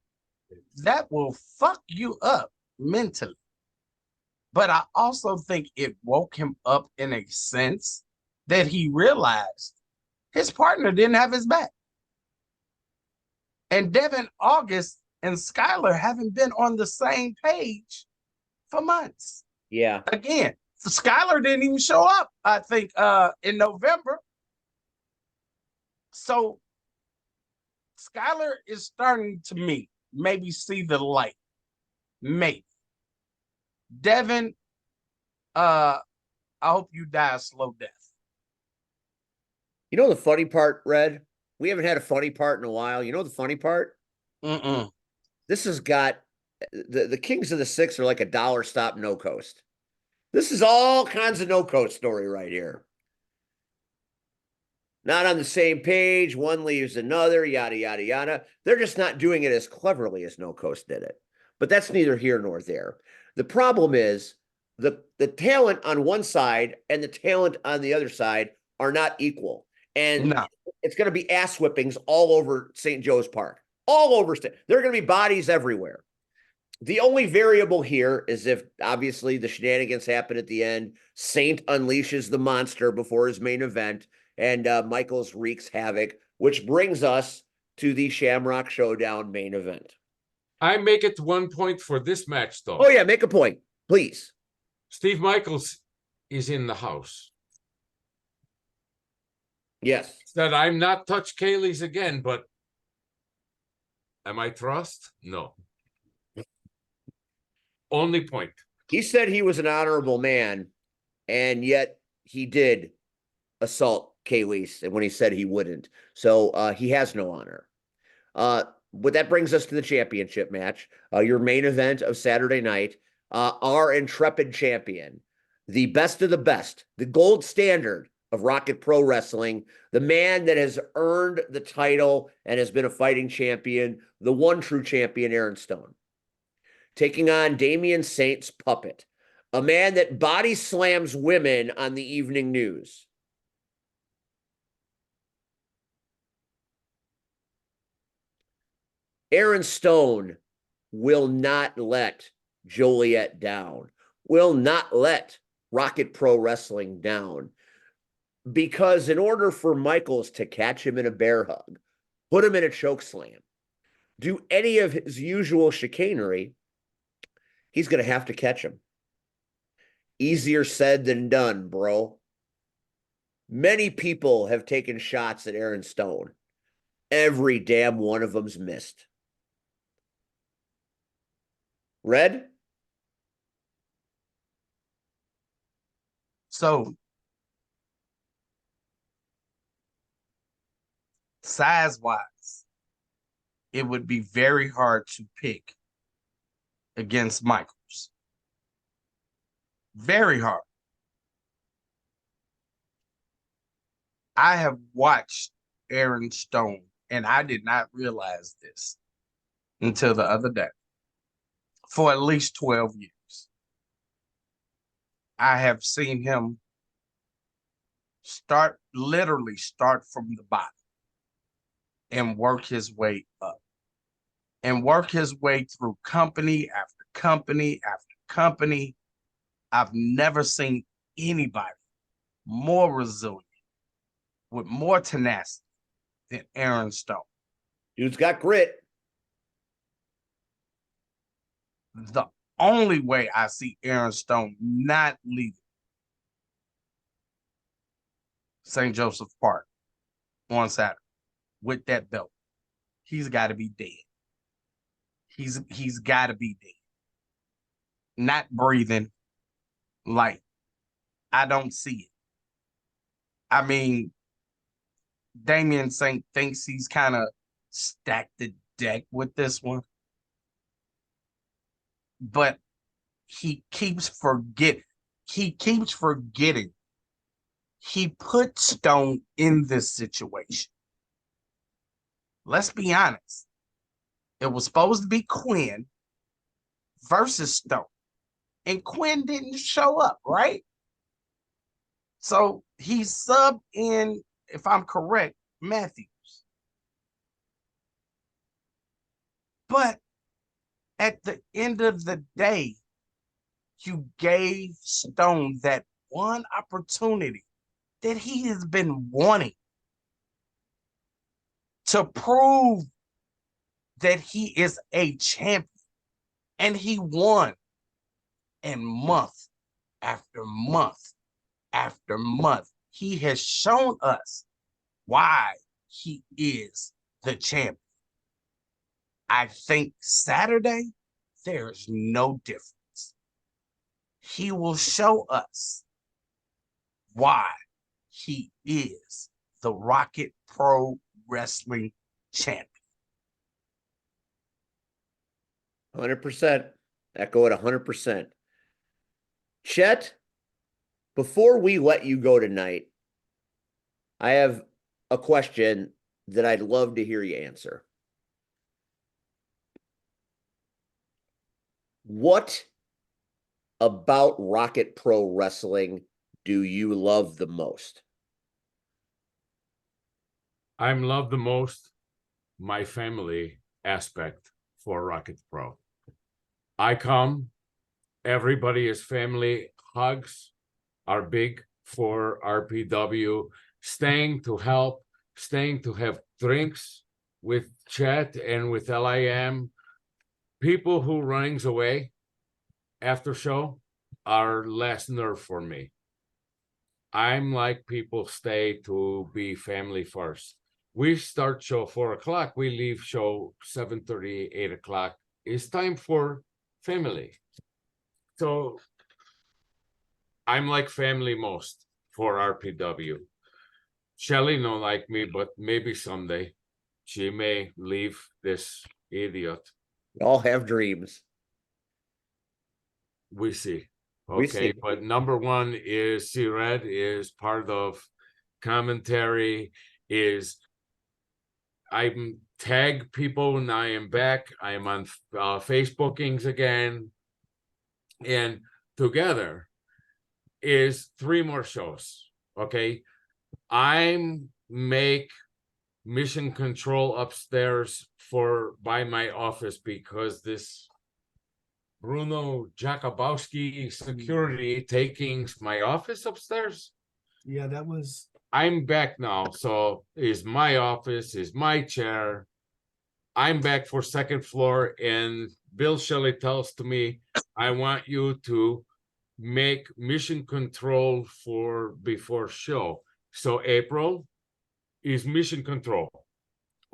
E: will fuck you up mentally. But I also think it woke him up in a sense that he realized his partner didn't have his back. And Devin August and Skylar haven't been on the same page for months.
A: Yeah.
E: Again, Skylar didn't even show up, I think, in November. So Skylar is starting to me maybe see the light. Maybe. Devin, I hope you die a slow death.
A: You know the funny part, Red? We haven't had a funny part in a while. You know the funny part? This has got the Kings of the Six are like a dollar stop no coast. This is all kinds of no coast story right here. Not on the same page. One leaves another, yada, yada, yada. They're just not doing it as cleverly as no coast did it. But that's neither here nor there. The problem is the talent on one side and the talent on the other side are not equal. And it's going to be ass whippings all over St. Joe's Park. All over. There are going to be bodies everywhere. The only variable here is if, obviously, the shenanigans happen at the end. Saint unleashes the monster before his main event, and Michaels wreaks havoc, which brings us to the Shamrock Showdown main event.
B: I make it 1 point for this match, though.
A: Oh, yeah, make a point, please.
B: Steve Michaels is in the house.
A: Yes.
B: Said I'm not touch Kaylee's again, but am I trust? No. Only point.
A: He said he was an honorable man, and yet he did assault Kaylee when he said he wouldn't. So he has no honor. But that brings us to the championship match, your main event of Saturday night. Our intrepid champion, the best of the best, the gold standard of Rocket Pro Wrestling, the man that has earned the title and has been a fighting champion, the one true champion, Aaron Stone, taking on Damian Saint's puppet, a man that body slams women on the evening news. Aaron Stone will not let Joliet down, will not let Rocket Pro Wrestling down, because in order for Michaels to catch him in a bear hug, put him in a choke slam, do any of his usual chicanery, he's going to have to catch him. Easier said than done, bro. Many people have taken shots at Aaron Stone. Every damn one of them's missed. Red?
E: So, size-wise, it would be very hard to pick against Michaels. Very hard. I have watched Aaron Stone, and I did not realize this until the other day, for at least 12 years. I have seen him literally start from the bottom and work his way up and work his way through company after company after company. I've never seen anybody more resilient, with more tenacity than Aaron Stone.
A: Dude's got grit.
E: The only way I see Aaron Stone not leaving St. Joseph Park on Saturday with that belt, he's got to be dead. He's got to be dead. Not breathing. Like, I don't see it. I mean, Damian Saint thinks he's kind of stacked the deck with this one. But he keeps forgetting. He put Stone in this situation. Let's be honest. It was supposed to be Quinn versus Stone. And Quinn didn't show up, right? So he subbed in, if I'm correct, Matthews. But at the end of the day, you gave Stone that one opportunity that he has been wanting to prove that he is a champion. And he won. And month after month after month, he has shown us why he is the champion. I think Saturday, there's no difference. He will show us why he is the Rocket Pro Wrestling champion.
A: 100%. Echo it 100%. Chet, before we let you go tonight, I have a question that I'd love to hear you answer. What about Rocket Pro Wrestling do you love the most?
B: I love the most my family aspect for Rocket Pro. I come, everybody is family. Hugs are big for RPW. Staying to help, staying to have drinks with Chet and with LIM. People who runs away after show are less nerve for me. I'm like people stay to be family first. We start show 4 o'clock. We leave show 7:30, 8 o'clock. It's time for family. So I'm like family most for RPW. Shelly don't like me, but maybe someday she may leave this idiot.
A: We all have dreams.
B: We see.
A: We
B: Okay,
A: see.
B: but number one is C-Red is part of commentary, is I'm tag people when I am back. I am on Facebookings again. And together is 3 more shows. Okay. I'm make mission control upstairs by my office because this Bruno Jakubowski security taking my office upstairs.
C: Yeah, that was.
B: I'm back now. So is my office, is my chair. I'm back for 2nd floor, and Bill Shelley tells to me, I want you to make mission control for before show. So April is mission control.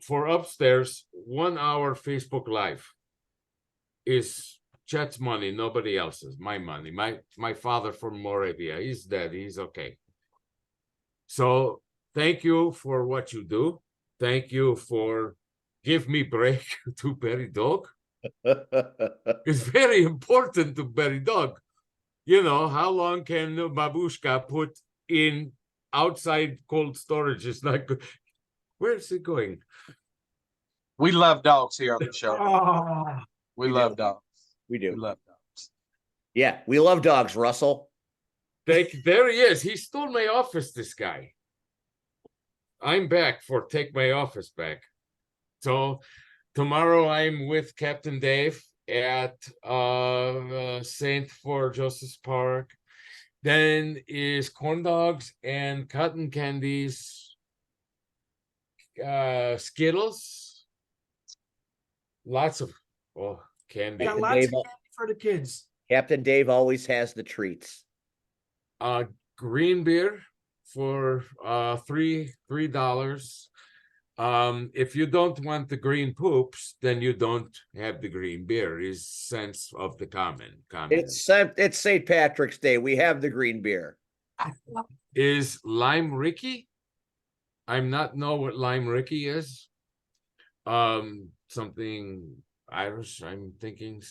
B: For upstairs, 1 hour Facebook Live is Chet's money, nobody else's. My money. My father from Moravia, he's dead. He's okay. So thank you for what you do. Thank you for give me break to bury dog. It's very important to bury dog. You know, how long can babushka put in outside cold storage? It's not good. Where is it going?
E: We love dogs here on the show.
C: Oh,
E: We love dogs.
A: We do.
E: We love dogs.
A: Yeah, we love dogs, Russell.
B: There he is. He stole my office, this guy. I'm back for take my office back. So tomorrow I'm with Captain Dave at St. for Joseph's Park. Then is corn dogs and cotton candies, Skittles, lots of candy.
C: Got
A: Captain
C: lots
A: Dave,
C: of candy for the kids.
A: Captain Dave always has the treats.
B: Green beer for $3. If you don't want the green poops, then you don't have the green beer. Is sense of the comment.
A: It's St. Patrick's Day. We have the green beer.
B: Is Lime Ricky? I'm not know what Lime Ricky is. Something Irish, I'm thinking.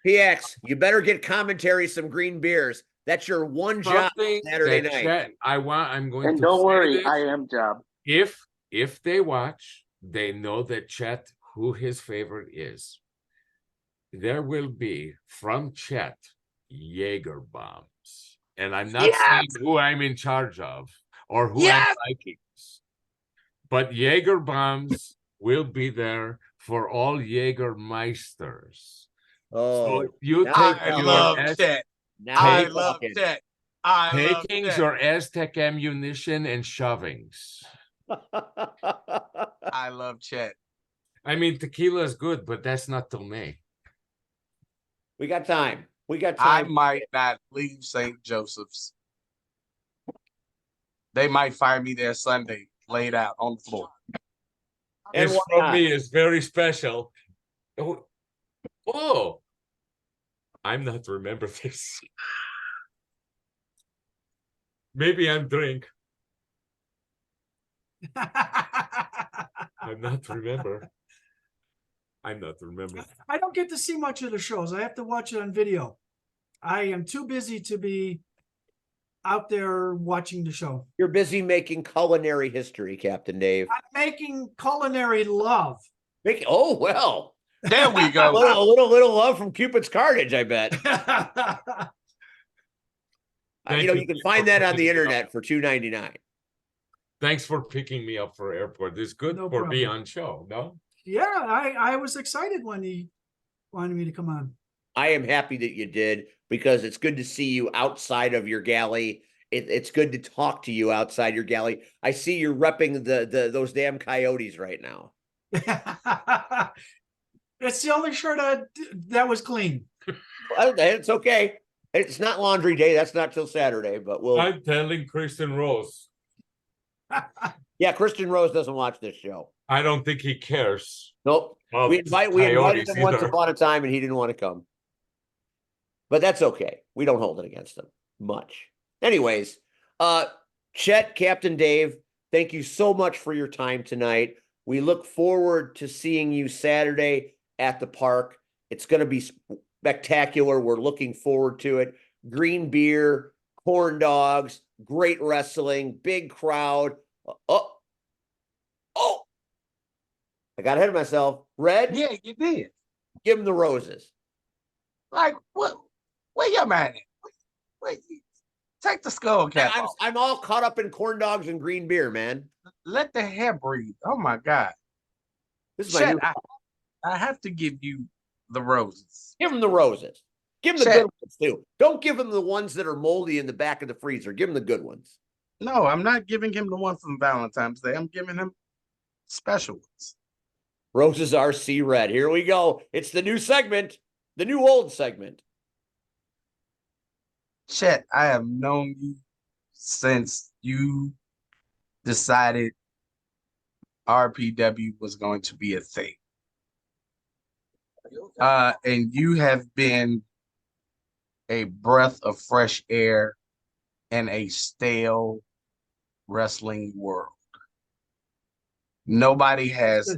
A: PX, you better get commentary some green beers. That's your one job Saturday night.
B: Chet, I'm going
D: And
B: to
D: don't
B: say
D: worry,
B: this.
D: I am job.
B: If they watch, they know that Chet, who his favorite is. There will be from Chet Jaeger bombs. And I'm not saying who I'm in charge of or who I'm liking. But Jaeger bombs will be there for all Jaegermeisters.
A: Oh,
B: so you
A: now
B: take
E: I
A: you're
E: love
A: talking.
E: Chet.
A: Now
E: I
A: you're
E: love
A: talking.
E: Chet. I love
B: takings
E: Chet.
B: or Aztec ammunition and shovings.
E: I love Chet.
B: I mean, tequila is good, but that's not till May.
A: We got time. We got
E: I
A: time.
E: might not leave St. Joseph's. They might fire me there Sunday, laid out on the floor.
A: And
B: This
A: why
B: from
A: not?
B: me is very special. Oh, I'm not remember this. Maybe I'm drink. I'm not remember.
C: I don't get to see much of the shows. I have to watch it on video. I am too busy to be out there watching the show.
A: You're busy making culinary history, Captain Dave.
C: I'm making culinary love.
A: Oh, well.
E: There we
A: A
E: go.
A: little love from Cupid's cartage, I bet. You can find that on the internet for $2.99.
B: Thanks for picking me up for airport. It's good
C: No
B: for
C: problem.
B: me on show, no?
C: Yeah, I was excited when he wanted me to come on.
A: I am happy that you did because it's good to see you outside of your galley. It's good to talk to you outside your galley. I see you're repping those damn Coyotes right now.
C: It's the only shirt that was clean.
A: It's okay. It's not laundry day. That's not till Saturday, but
B: I'm telling Kristen Rose.
A: Yeah, Christian Rose doesn't watch this show.
B: I don't think he cares.
A: Nope. We invited him once upon a time and he didn't want to come. But that's okay. We don't hold it against him much. Anyways, Chet, Captain Dave, thank you so much for your time tonight. We look forward to seeing you Saturday at the park. It's going to be spectacular. We're looking forward to it. Green beer, corn dogs, great wrestling, big crowd. Oh, I got ahead of myself. Red?
E: Yeah, you did.
A: Give him the roses.
E: Like, what? Where your man at? Wait, take the skull cap off.
A: I'm all caught up in corn dogs and green beer, man.
E: Let the hair breathe. Oh my God.
A: This is
E: Chet,
A: my
E: I have to give you the roses.
A: Give him the roses. Give him the
E: Chet.
A: good ones too. Don't give him the ones that are moldy in the back of the freezer. Give him the good ones.
E: No, I'm not giving him the one from Valentine's Day. I'm giving him special ones.
A: Roses RC Red. Here we go. It's the new segment, the new old segment.
E: Chet, I have known you since you decided RPW was going to be a thing. And you have been a breath of fresh air in a stale wrestling world. Nobody has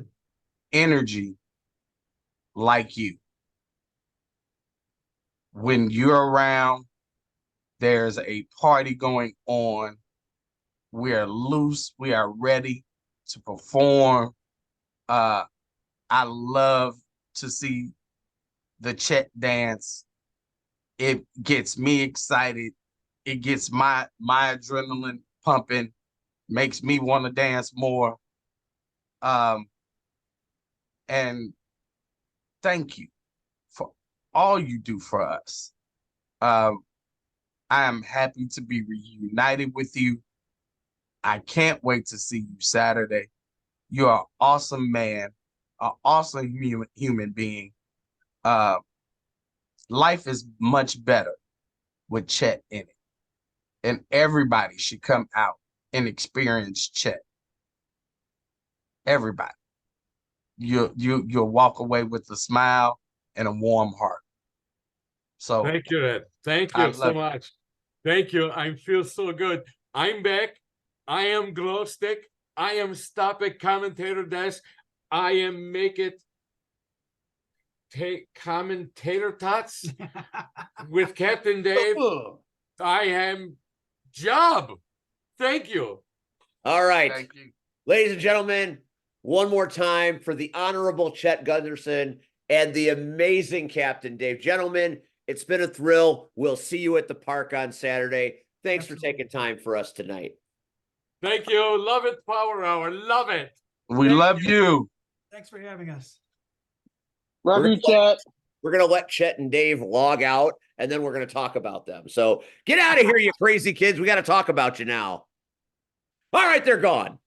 E: energy like you. When you're around, there's a party going on. We are loose. We are ready to perform. I love to see the Chet dance. It gets me excited. It gets my adrenaline pumping, makes me want to dance more. And thank you for all you do for us. I I am happy to be reunited with you. I can't wait to see you Saturday. You're an awesome man, an awesome human being. Uh, life is much better with Chet in it. And everybody should come out and experience Chet. Everybody. You'll walk away with a smile and a warm heart. So
B: thank you, Ed. Thank you so much. Thank you. I feel so good. I'm back. I am Glow Stick. I am Stop at Commentator Desk. I am Make It Take Commentator Tots with Captain Dave. I am Job. Thank you.
A: All right.
E: thank you.
A: Ladies and gentlemen, one more time for the Honorable Chet Gunderson and the amazing Captain Dave. Gentlemen, it's been a thrill. We'll see you at the park on Saturday. Thanks for taking time for us tonight.
B: Thank you. Love it, Power Hour. Love it.
E: We love you.
C: Thanks for having us.
D: Love you, Chet.
A: We're going to let Chet and Dave log out, and then we're going to talk about them. So get out of here, you crazy kids. We got to talk about you now. All right, they're gone.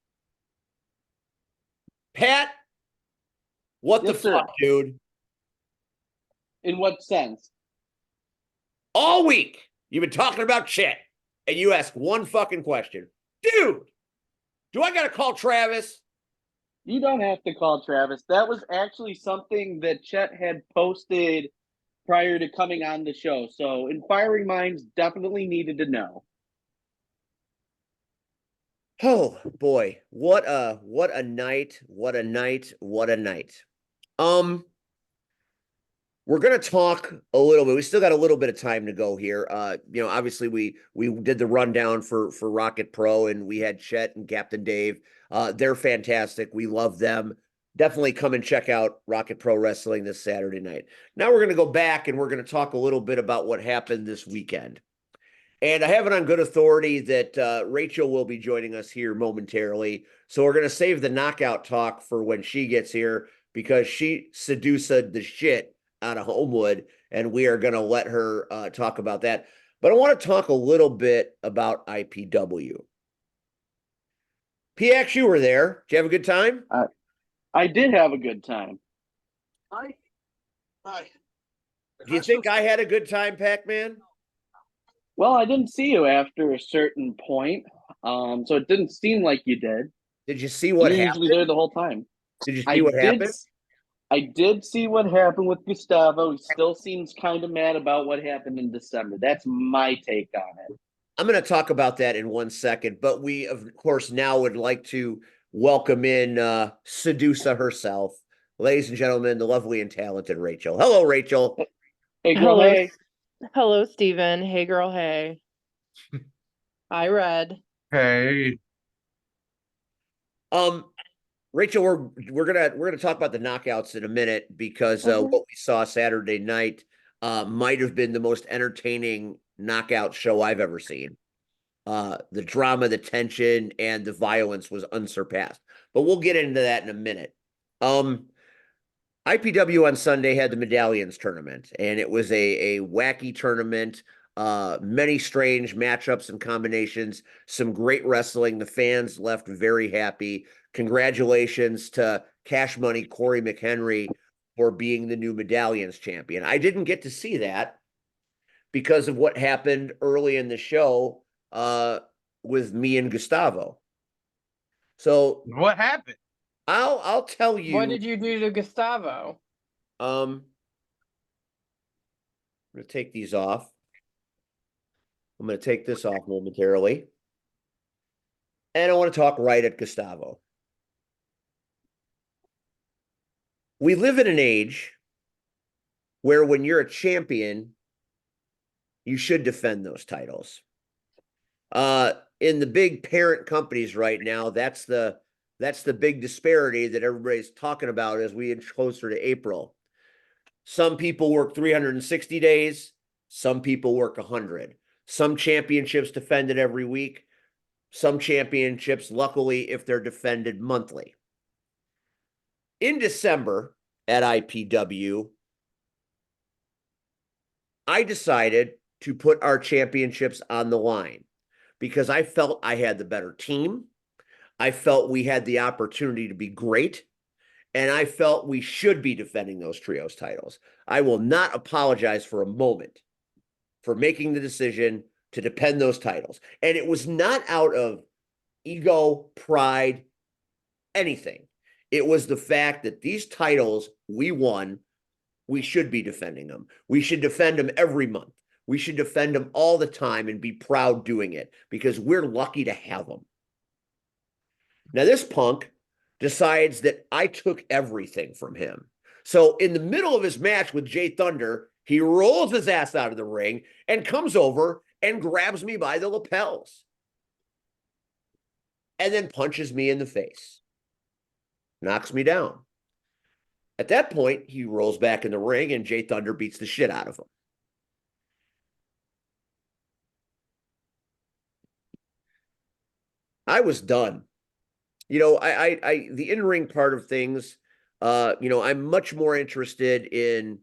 A: Pat, what
D: Yes,
A: the fuck, dude?
D: In what sense?
A: All week, you've been talking about Chet, and you ask one fucking question. Dude, do I got to call Travis?
D: You don't have to call Travis. That was actually something that Chet had posted prior to coming on the show. So inquiring minds definitely needed to know.
A: Oh boy, what a night, what a night, what a night. We're gonna talk a little bit. We still got a little bit of time to go here. Obviously we did the rundown for Rocket Pro, and we had Chet and Captain Dave. They're fantastic. We love them. Definitely come and check out Rocket Pro Wrestling this Saturday night. Now we're gonna go back and we're gonna talk a little bit about what happened this weekend. And I have it on good authority that Rachel will be joining us here momentarily. So we're going to save the knockout talk for when she gets here, because she seduced the shit out of Homewood, and we are going to let her talk about that. But I want to talk a little bit about IPW. PX, you were there. Did you have a good time?
D: I did have a good time.
A: Do you think I had a good time, Pac-Man?
D: Well, I didn't see you after a certain point, so it didn't seem like you did.
A: Did you see what
D: You're
A: happened?
D: usually there the whole time.
A: Did you see what happened?
D: I did see what happened with Gustavo. He still seems kind of mad about what happened in December. That's my take on it.
A: I'm going to talk about that in 1 second, but we, of course, now would like to welcome in Sedusa herself. Ladies and gentlemen, the lovely and talented Rachel. Hello, Rachel.
D: Hey, girl,
F: Hello.
D: hey.
F: Hello, Steven. Hey, girl. Hey. Hi, Red.
E: Hey.
A: Rachel, we're gonna talk about the knockouts in a minute, because what we saw Saturday night might have been the most entertaining knockout show I've ever seen. The drama, the tension, and the violence was unsurpassed. But we'll get into that in a minute. IPW on Sunday had the Medallions tournament, and it was a wacky tournament. Many strange matchups and combinations, some great wrestling. The fans left very happy. Congratulations to Cash Money Corey McHenry for being the new Medallions champion. I didn't get to see that because of what happened early in the show with me and Gustavo. So
E: what happened?
A: I'll tell you.
F: What did you do to Gustavo?
A: I'm going to take these off. I'm going to take this off momentarily. And I want to talk right at Gustavo. We live in an age where when you're a champion, you should defend those titles. In the big parent companies right now, that's the big disparity that everybody's talking about as we inch closer to April. Some people work 360 days. Some people work 100. Some championships defended every week. Some championships, luckily, if they're defended monthly. In December at IPW, I decided to put our championships on the line because I felt I had the better team. I felt we had the opportunity to be great. And I felt we should be defending those trios titles. I will not apologize for a moment for making the decision to defend those titles. And it was not out of ego, pride, anything. It was the fact that these titles we won, we should be defending them. We should defend them every month. We should defend them all the time and be proud doing it because we're lucky to have them. Now, this punk decides that I took everything from him. So in the middle of his match with Jay Thunder, he rolls his ass out of the ring and comes over and grabs me by the lapels and then punches me in the face, knocks me down. At that point, he rolls back in the ring and Jay Thunder beats the shit out of him. I was done. You know, the in-ring part of things, you know, I'm much more interested in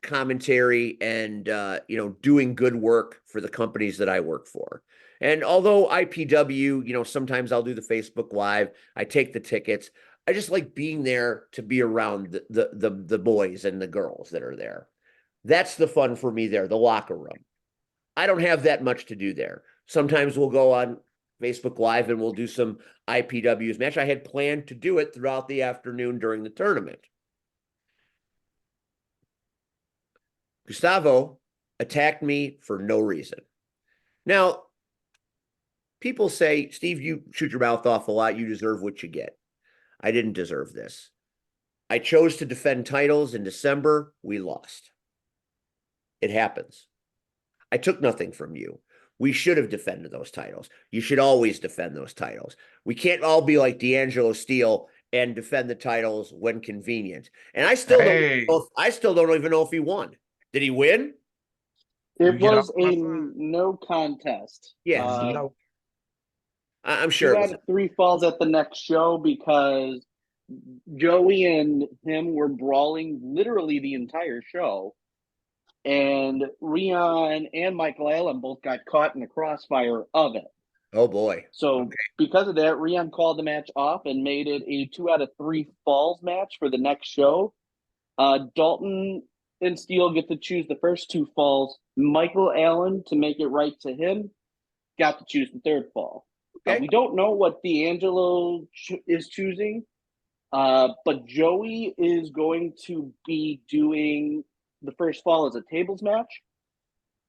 A: commentary and, you know, doing good work for the companies that I work for. And although IPW, you know, sometimes I'll do the Facebook Live, I take the tickets. I just like being there to be around the boys and the girls that are there. That's the fun for me there, the locker room. I don't have that much to do there. Sometimes we'll go on Facebook Live and we'll do some IPW's match. I had planned to do it throughout the afternoon during the tournament. Gustavo attacked me for no reason. Now, people say, Steve, you shoot your mouth off a lot. You deserve what you get. I didn't deserve this. I chose to defend titles in December. We lost. It happens. I took nothing from you. We should have defended those titles. You should always defend those titles. We can't all be like D'Angelo Steele and defend the titles when convenient. And I still don't even know if he won. Did he win?
D: It was a no contest.
A: Yes. I'm sure.
D: 2 out of 3 falls at the next show because Joey and him were brawling literally the entire show. And Rion and Michael Allen both got caught in the crossfire of it.
A: Oh, boy.
D: So because of that, Rion called the match off and made it a 2 out of 3 falls match for the next show. Dalton and Steele get to choose the first 2 falls. Michael Allen, to make it right to him, got to choose the 3rd fall.
A: Okay.
D: We don't know what D'Angelo is choosing, but Joey is going to be doing the first fall as a tables match,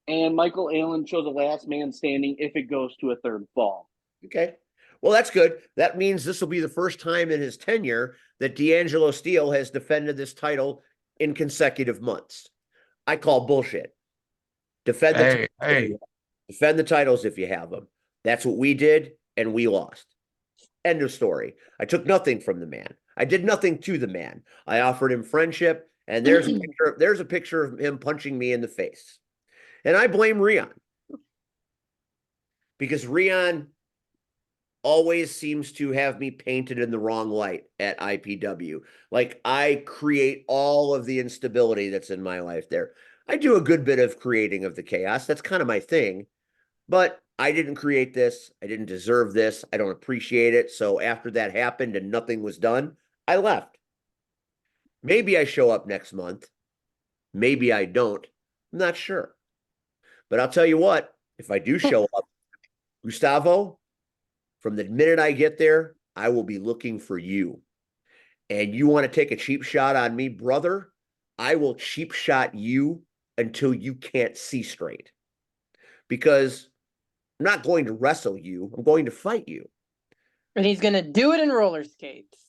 D: and Michael Allen chose a last man standing if it goes to a 3rd fall.
A: Okay. Well, that's good. That means this will be the first time in his tenure that D'Angelo Steele has defended this title in consecutive months. I call bullshit. Defend the titles if you have them. That's what we did, and we lost. End of story. I took nothing from the man. I did nothing to the man. I offered him friendship, and there's a picture of him punching me in the face. And I blame Rion. Because Rion always seems to have me painted in the wrong light at IPW. Like, I create all of the instability that's in my life there. I do a good bit of creating of the chaos. That's kind of my thing. But I didn't create this. I didn't deserve this. I don't appreciate it. So after that happened and nothing was done, I left. Maybe I show up next month. Maybe I don't. I'm not sure. But I'll tell you what, if I do show up, Gustavo, from the minute I get there, I will be looking for you. And you want to take a cheap shot on me, brother? I will cheap shot you until you can't see straight. Because I'm not going to wrestle you. I'm going to fight you.
F: And he's going to do it in roller skates.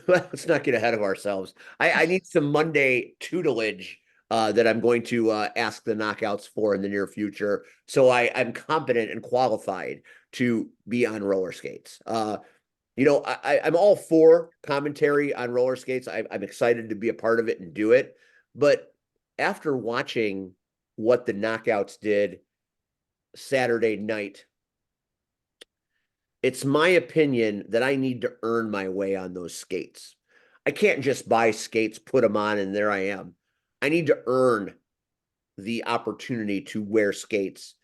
A: Let's not get ahead of ourselves. I need some Monday tutelage that I'm going to ask the knockouts for in the near future. So I'm competent and qualified to be on roller skates. You know, I'm all for commentary on roller skates. I'm excited to be a part of it and do it. But after watching what the knockouts did Saturday night, it's my opinion that I need to earn my way on those skates. I can't just buy skates, put them on, and there I am. I need to earn the opportunity to wear skates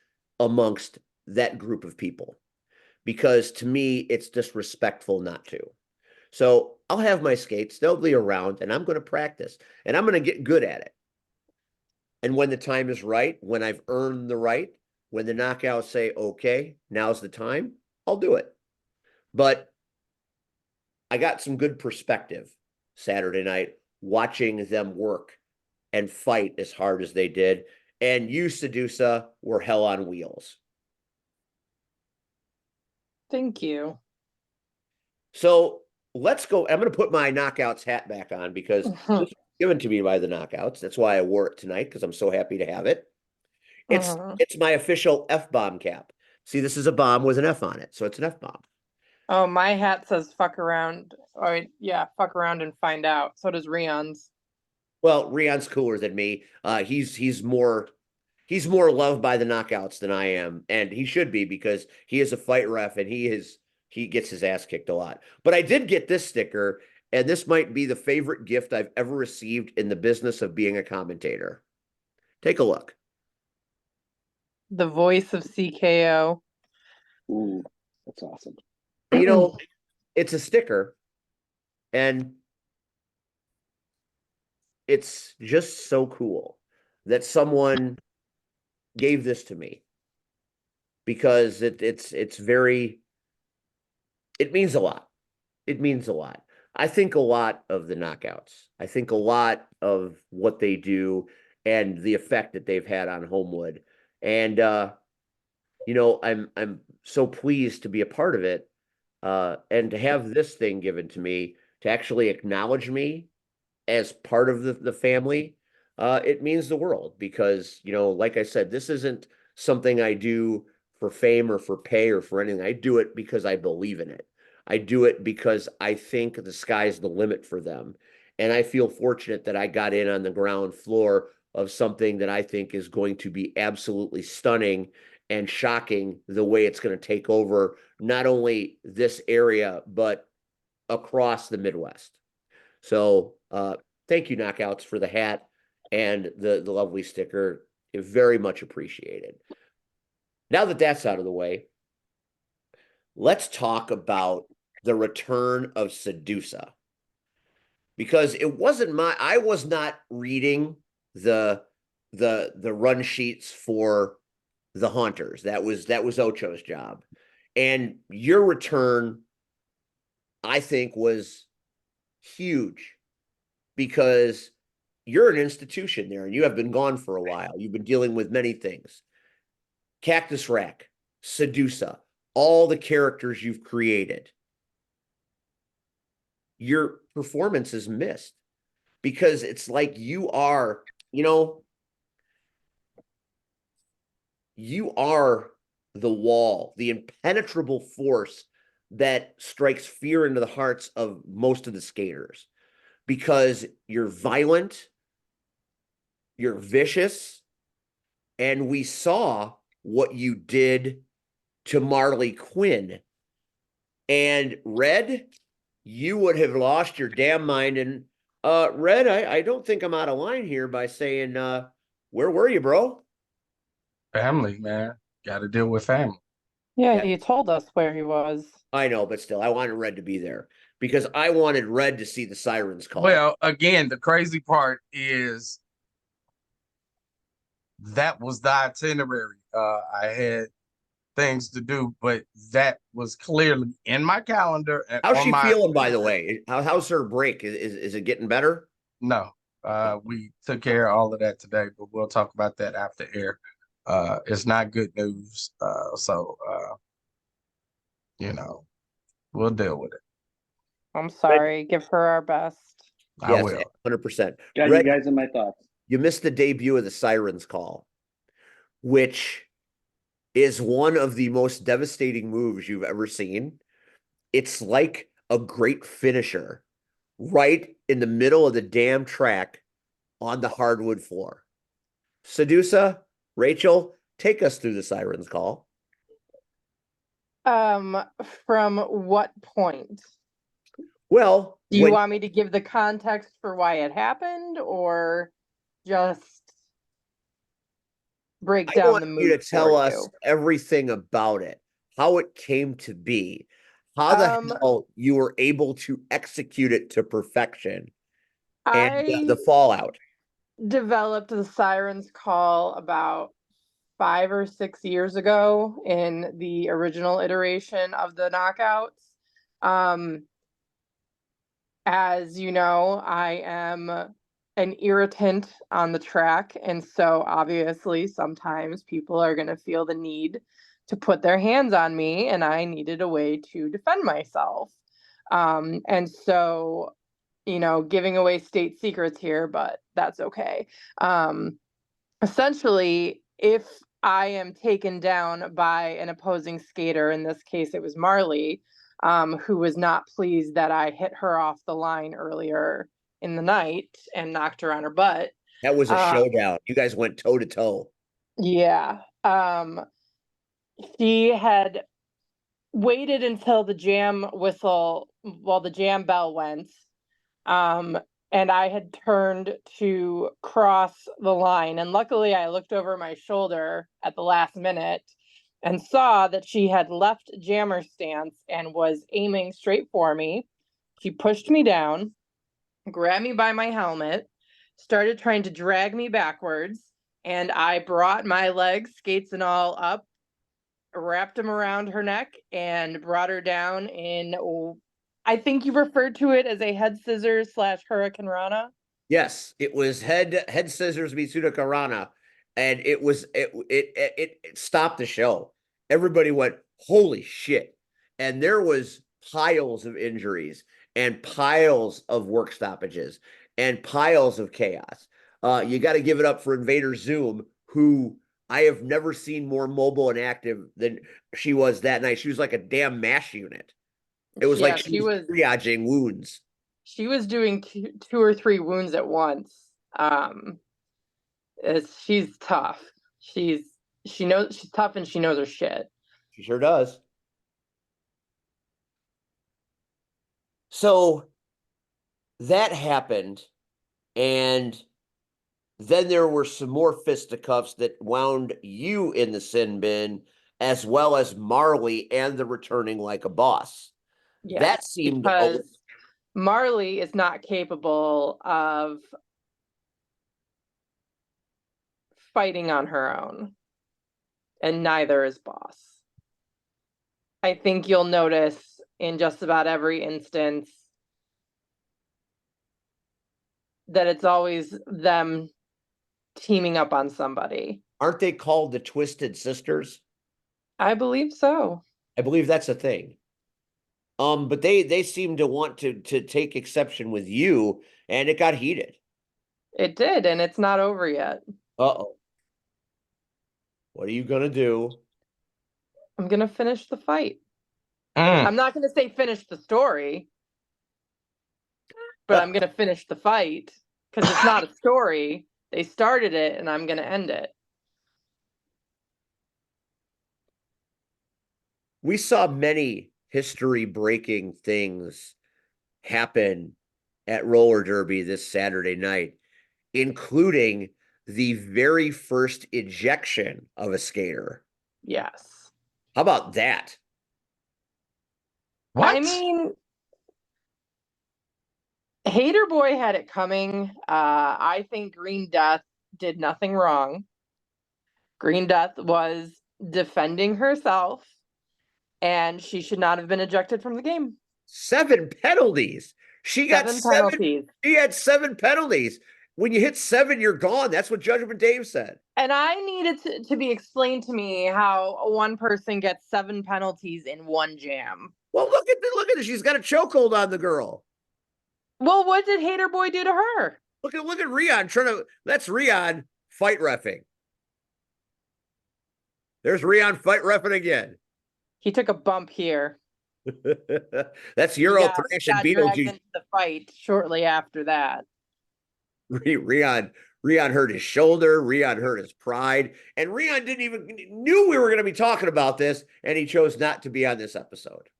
A: amongst that group of people, because to me, it's disrespectful not to. So I'll have my skates, they'll be around, and I'm going to practice, and I'm going to get good at it. And when the time is right, when I've earned the right, when the knockouts say, okay, now's the time, I'll do it. But I got some good perspective Saturday night watching them work and fight as hard as they did. And you, Sedusa, were hell on wheels.
F: Thank you.
A: So let's go. I'm going to put my Knockouts hat back on because this was given to me by the Knockouts. That's why I wore it tonight, because I'm so happy to have it. It's my official F-bomb cap. See, this is a bomb with an F on it, so it's an F-bomb.
F: Oh, my hat says fuck around. Oh, yeah, fuck around and find out. So does Rion's.
A: Well, Rion's cooler than me. He's more loved by the Knockouts than I am, and he should be, because he is a fight ref and he gets his ass kicked a lot. But I did get this sticker, and this might be the favorite gift I've ever received in the business of being a commentator. Take a look.
F: The voice of CKO.
D: Ooh, that's awesome.
A: You know, it's a sticker, and it's just so cool that someone gave this to me, because it means a lot. It means a lot. I think a lot of the Knockouts. I think a lot of what they do and the effect that they've had on Homewood. And you know, I'm so pleased to be a part of it, and to have this thing given to me to actually acknowledge me as part of the family. It means the world, because, you know, like I said, this isn't something I do for fame or for pay or for anything. I do it because I believe in it. I do it because I think the sky's the limit for them. And I feel fortunate that I got in on the ground floor of something that I think is going to be absolutely stunning and shocking, the way it's going to take over not only this area, but across the Midwest. So thank you, Knockouts, for the hat and the lovely sticker. Very much appreciated. Now that that's out of the way, let's talk about the return of Sedusa. Because it wasn't I was not reading the run sheets for the Haunters. That was Ocho's job. And your return, I think, was huge, because you're an institution there and you have been gone for a while. You've been dealing with many things. Cactus Rack, Sedusa, all the characters you've created. Your performance is missed, because it's like you are, you know, you are the wall, the impenetrable force that strikes fear into the hearts of most of the skaters, because you're violent, you're vicious, and we saw what you did to Marley Quinn. And Red, you would have lost your damn mind. And Red, I don't think I'm out of line here by saying, where were you, bro?
E: Family, man. Got to deal with family.
F: Yeah, you told us where he was.
A: I know, but still, I wanted Red to be there, because I wanted Red to see the sirens call.
E: Well, again, the crazy part is that was the itinerary. I had things to do, but that was clearly in my calendar. And
A: how's
E: on
A: she
E: my
A: feeling, by the way? How's her break? Is it getting better?
E: No, we took care of all of that today, but we'll talk about that after air. It's not good news. So you know, we'll deal with it.
F: I'm sorry. Give her our best.
E: I
A: Yes,
E: will.
A: 100%.
D: Got
A: Red,
D: you guys in my thoughts.
A: you missed the debut of the Sirens Call, which is one of the most devastating moves you've ever seen. It's like a great finisher right in the middle of the damn track on the hardwood floor. Sedusa, Rachel, take us through the Sirens Call.
F: From what point?
A: Well,
F: Do you want me to give the context for why it happened, or just break
A: I
F: down the
A: want you to
F: move
A: tell
F: for
A: us
F: you.
A: everything about it, how it came to be, how the hell you were able to execute it to perfection, and the
F: I
A: fallout.
F: developed the Siren's Call about 5 or 6 years ago in the original iteration of the knockouts. As you know, I am an irritant on the track, and so obviously sometimes people are going to feel the need to put their hands on me, and I needed a way to defend myself. And so, you know, giving away state secrets here, but that's okay. Essentially, if I am taken down by an opposing skater, in this case it was Marley, who was not pleased that I hit her off the line earlier in the night and knocked her on her butt.
A: That was a showdown. You guys went toe to toe.
F: Yeah. She had waited until the jam whistle, well, the jam bell went. And I had turned to cross the line. And luckily, I looked over my shoulder at the last minute and saw that she had left jammer stance and was aiming straight for me. She pushed me down, grabbed me by my helmet, started trying to drag me backwards, and I brought my legs, skates and all, up, wrapped them around her neck, and brought her down in, I think you referred to it as a head scissors / Hurricane Rana.
A: Yes, it was head scissors Mitsuda Karana, and it stopped the show. Everybody went, holy shit. And there was piles of injuries and piles of work stoppages and piles of chaos. You got to give it up for Invader Zoom, who I have never seen more mobile and active than she was that night. She was like a damn MASH unit. It was like she was triaging wounds.
F: She was doing two or three wounds at once. She's tough. She knows she's tough, and she knows her shit.
A: She sure does. So that happened, and then there were some more fisticuffs that wound you in the sin bin, as well as Marley and the returning like a boss.
F: Yeah,
A: that seemed
F: because Marley is not capable of fighting on her own, and neither is Boss. I think you'll notice in just about every instance that it's always them teaming up on somebody.
A: Aren't they called the Twisted Sisters?
F: I believe so.
A: I believe that's a thing. But they seem to want to take exception with you, and it got heated.
F: It did, and it's not over yet.
A: Uh-oh. What are you gonna do?
F: I'm gonna finish the fight. I'm not gonna say finish the story, but I'm gonna finish the fight because it's not a story. They started it, and I'm gonna end it.
A: We saw many history-breaking things happen at roller derby this Saturday night, including the very first ejection of a skater.
F: Yes.
A: How about that?
E: What?
F: I mean, Hater Boy had it coming. I think Green Death did nothing wrong. Green Death was defending herself, and she should not have been ejected from the game.
A: 7 penalties. She got
F: 7
A: 7.
F: penalties.
A: She had 7 penalties. When you hit 7, you're gone. That's what Judgment Dave said.
F: And I needed to be explained to me how one person gets 7 penalties in one jam.
A: Well, look at this. She's got a chokehold on the girl.
F: Well, what did Hater Boy do to her?
A: Look at Rion trying to. That's Rion fight reffing. There's Rion fight reffing again.
F: He took a bump here.
A: That's Euro Thrash and Beetlejuice.
F: Into the fight shortly after that.
A: Rion hurt his shoulder. Rion hurt his pride, and Rion didn't even knew we were going to be talking about this, and he chose not to be on this episode.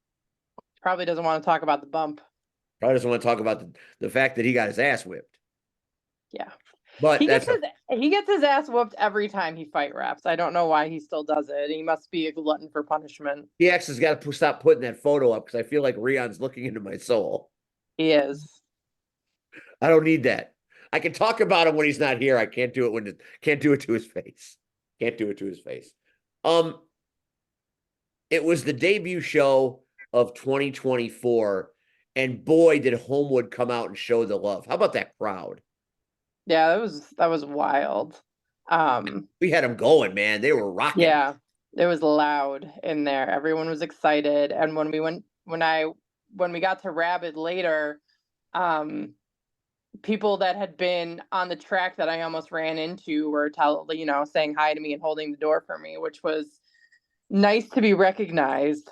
F: Probably doesn't want to talk about the bump.
A: Probably doesn't want to talk about the fact that he got his ass whipped.
F: Yeah.
A: But
F: He
A: that's
F: gets his ass whooped every time he fight raps. I don't know why he still does it. He must be a glutton for punishment.
A: PX has got to stop putting that photo up because I feel like Rion's looking into my soul.
F: He is.
A: I don't need that. I can talk about him when he's not here. I can't do it can't do it to his face. Can't do it to his face. It was the debut show of 2024, and boy, did Homewood come out and show the love. How about that crowd?
F: Yeah, that was wild.
A: We had them going, man. They were rocking.
F: Yeah, it was loud in there. Everyone was excited. And when we got to Rabid later, people that had been on the track that I almost ran into were saying hi to me and holding the door for me, which was nice to be recognized.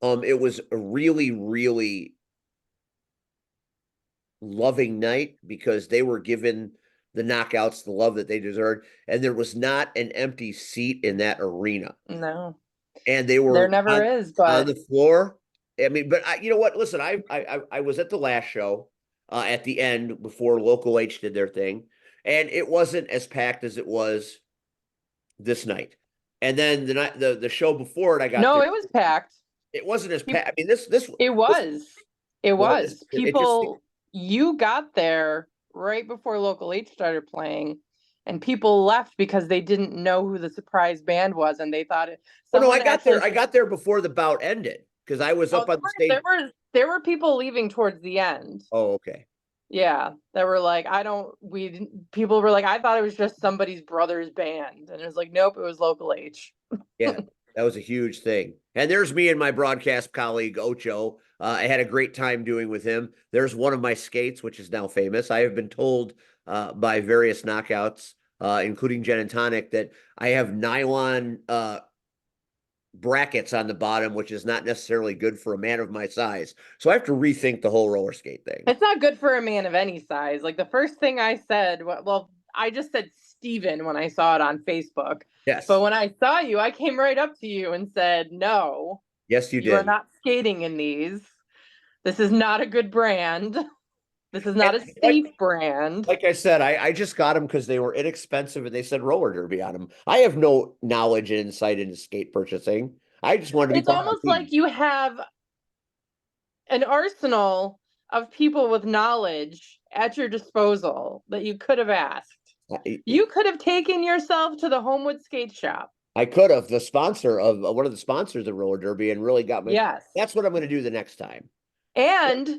A: It was a really, really loving night because they were given the knockouts the love that they deserved, and there was not an empty seat in that arena.
F: No,
A: and they were
F: there never is, but
A: on the floor. I mean, but you know what? Listen, I was at the last show at the end before Local H did their thing, and it wasn't as packed as it was this night. And then the show before it, I got
F: no,
A: there,
F: it was packed.
A: it wasn't as packed. I mean, this
F: It was. It
A: well,
F: was.
A: it
F: People, you got there right before Local H started playing, and people left because they didn't know who the surprise band was, and they thought it.
A: Oh no, I got
F: actually,
A: there. I got there before the bout ended because I was up on the stage.
F: There were people leaving towards the end.
A: Oh, okay.
F: Yeah, that were like, people were like, I thought it was just somebody's brother's band, and it was like, nope, it was Local H.
A: Yeah, that was a huge thing. And there's me and my broadcast colleague, Ocho. I had a great time doing with him. There's one of my skates, which is now famous. I have been told by various knockouts, including Gin and Tonic, that I have nylon brackets on the bottom, which is not necessarily good for a man of my size. So I have to rethink the whole roller skate thing.
F: It's not good for a man of any size. Like the first thing I said, well, I just said Steven when I saw it on Facebook.
A: Yes.
F: But when I saw you, I came right up to you and said, no.
A: Yes, you did.
F: You are not skating in these. This is not a good brand. This is not a safe brand.
A: Like I said, I just got them because they were inexpensive and they said roller derby on them. I have no knowledge and insight into skate purchasing. I just wanted to be
F: It's almost like you have an arsenal of people with knowledge at your disposal that you could have asked. You could have taken yourself to the Homewood Skate Shop.
A: I could have, the sponsor of one of the sponsors of roller derby, and really got me.
F: Yes.
A: That's what I'm going to do the next time.
F: And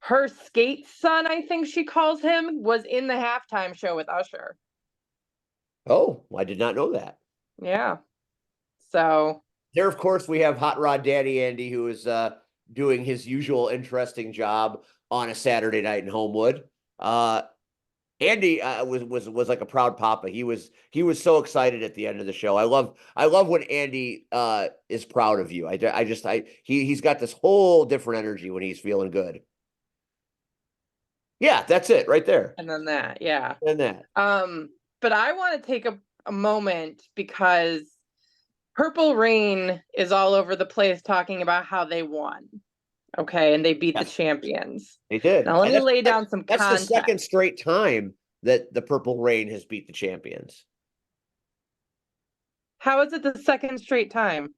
F: her skate son, I think she calls him, was in the halftime show with Usher.
A: Oh, I did not know that.
F: Yeah. So
A: there, of course, we have Hot Rod Daddy Andy, who is doing his usual interesting job on a Saturday night in Homewood. Andy was like a proud papa. He was so excited at the end of the show. I love when Andy is proud of you. He's got this whole different energy when he's feeling good. Yeah, that's it right there.
F: And then that, yeah.
A: And that.
F: But I want to take a moment because Purple Rain is all over the place talking about how they won. Okay, and they beat the champions.
A: They did.
F: Now let me lay down some context.
A: That's the second straight time that the Purple Rain has beat the champions.
F: How is it the second straight time?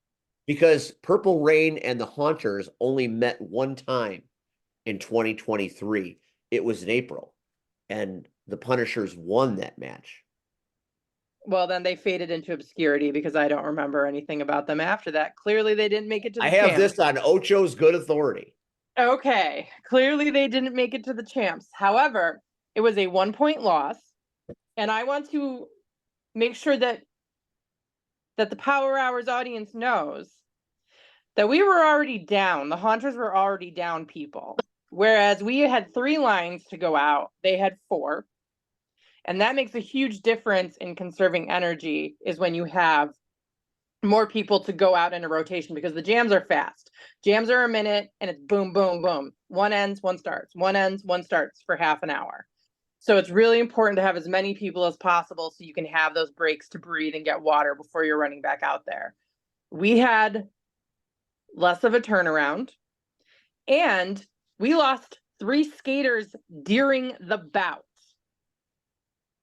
A: Because Purple Rain and the Haunters only met one time in 2023. It was in April, and the Punishers won that match.
F: Well, then they faded into obscurity because I don't remember anything about them after that. Clearly, they didn't make it to the champs.
A: I have this on Ocho's good authority.
F: Okay. Clearly, they didn't make it to the champs. However, it was a 1-point loss. And I want to make sure that the Power Hours audience knows that we were already down. The Haunters were already down people. Whereas we had 3 lines to go out. They had 4. And that makes a huge difference in conserving energy is when you have more people to go out in a rotation because the jams are fast. Jams are a minute and it's boom, boom, boom. One ends, one starts. One ends, one starts for half an hour. So it's really important to have as many people as possible so you can have those breaks to breathe and get water before you're running back out there. We had less of a turnaround and we lost 3 skaters during the bout.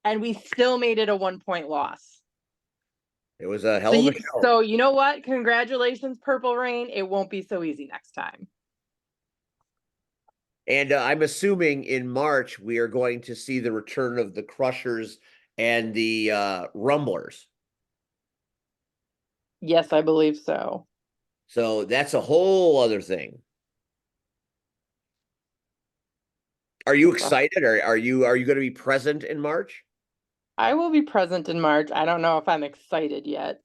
F: And we still made it a 1-point loss.
A: It was a hell of a show.
F: So you know what? Congratulations, Purple Rain. It won't be so easy next time.
A: And I'm assuming in March we are going to see the return of the Crushers and the Rumblers.
F: Yes, I believe so.
A: So that's a whole other thing. Are you excited, or are you going to be present in March?
F: I will be present in March. I don't know if I'm excited yet.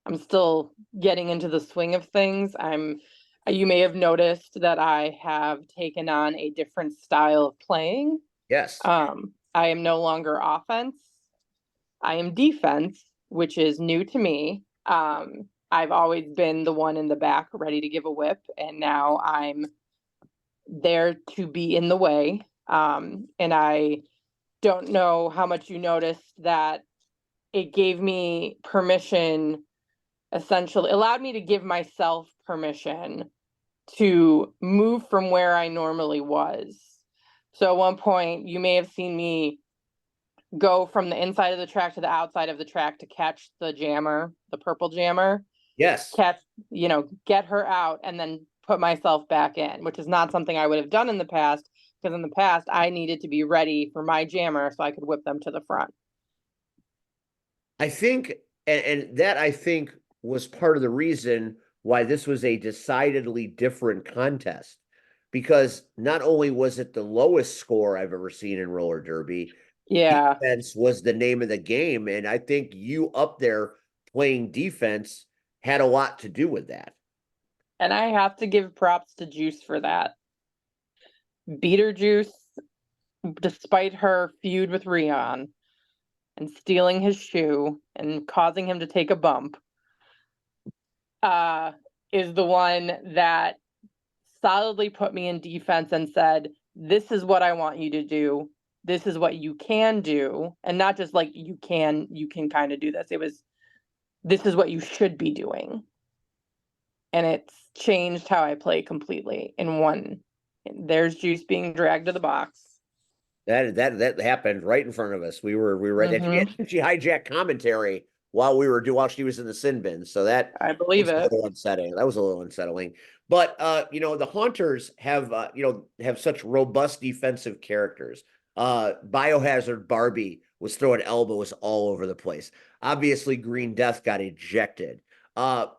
F: I'm still getting into the swing of things. You may have noticed that I have taken on a different style of playing.
A: Yes.
F: I am no longer offense. I am defense, which is new to me. I've always been the one in the back ready to give a whip, and now I'm there to be in the way. And I don't know how much you noticed that it gave me permission, essentially allowed me to give myself permission to move from where I normally was. So at one point you may have seen me go from the inside of the track to the outside of the track to catch the jammer, the purple jammer.
A: Yes.
F: Catch, get her out and then put myself back in, which is not something I would have done in the past, because in the past I needed to be ready for my jammer so I could whip them to the front.
A: I think, and that I think was part of the reason why this was a decidedly different contest, because not only was it the lowest score I've ever seen in roller derby,
F: Yeah,
A: defense was the name of the game, and I think you up there playing defense had a lot to do with that.
F: and I have to give props to Juice for that. Beetlejuice, despite her feud with Rion and stealing his shoe and causing him to take a bump, is the one that solidly put me in defense and said, this is what I want you to do. This is what you can do. And not just like you can kind of do this. It was, this is what you should be doing. And it's changed how I play completely in one. There's Juice being dragged to the box.
A: That happened right in front of us. We were right there. She hijacked commentary while she was in the sin bin. So that
F: I believe
A: was
F: it.
A: a little unsettling. That was a little unsettling. But the Haunters have have such robust defensive characters. Biohazard Barbie was throwing elbows all over the place. Obviously, Green Death got ejected. I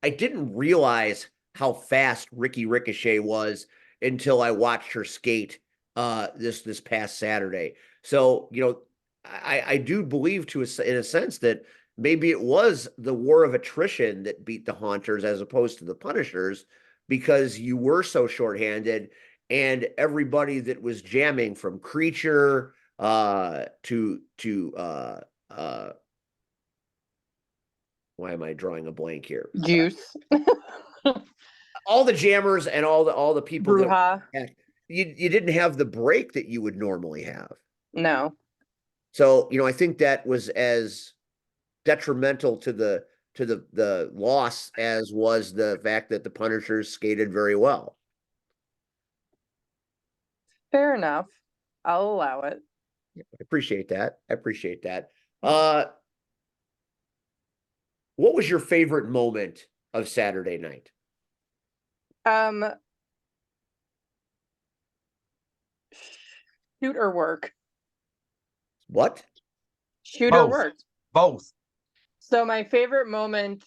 A: didn't realize how fast Ricky Ricochet was until I watched her skate this past Saturday. So, I do believe in a sense that maybe it was the war of attrition that beat the Haunters as opposed to the Punishers, because you were so shorthanded, and everybody that was jamming from Creature to why am I drawing a blank here?
F: Juice.
A: All the jammers and all the people
F: Bruja.
A: you didn't have the break that you would normally have.
F: No.
A: So, I think that was as detrimental to the loss as was the fact that the Punishers skated very well.
F: Fair enough. I'll allow it.
A: I appreciate that. What was your favorite moment of Saturday night?
F: Shoot or work.
A: What?
F: Shoot or work.
E: Both.
F: So my favorite moment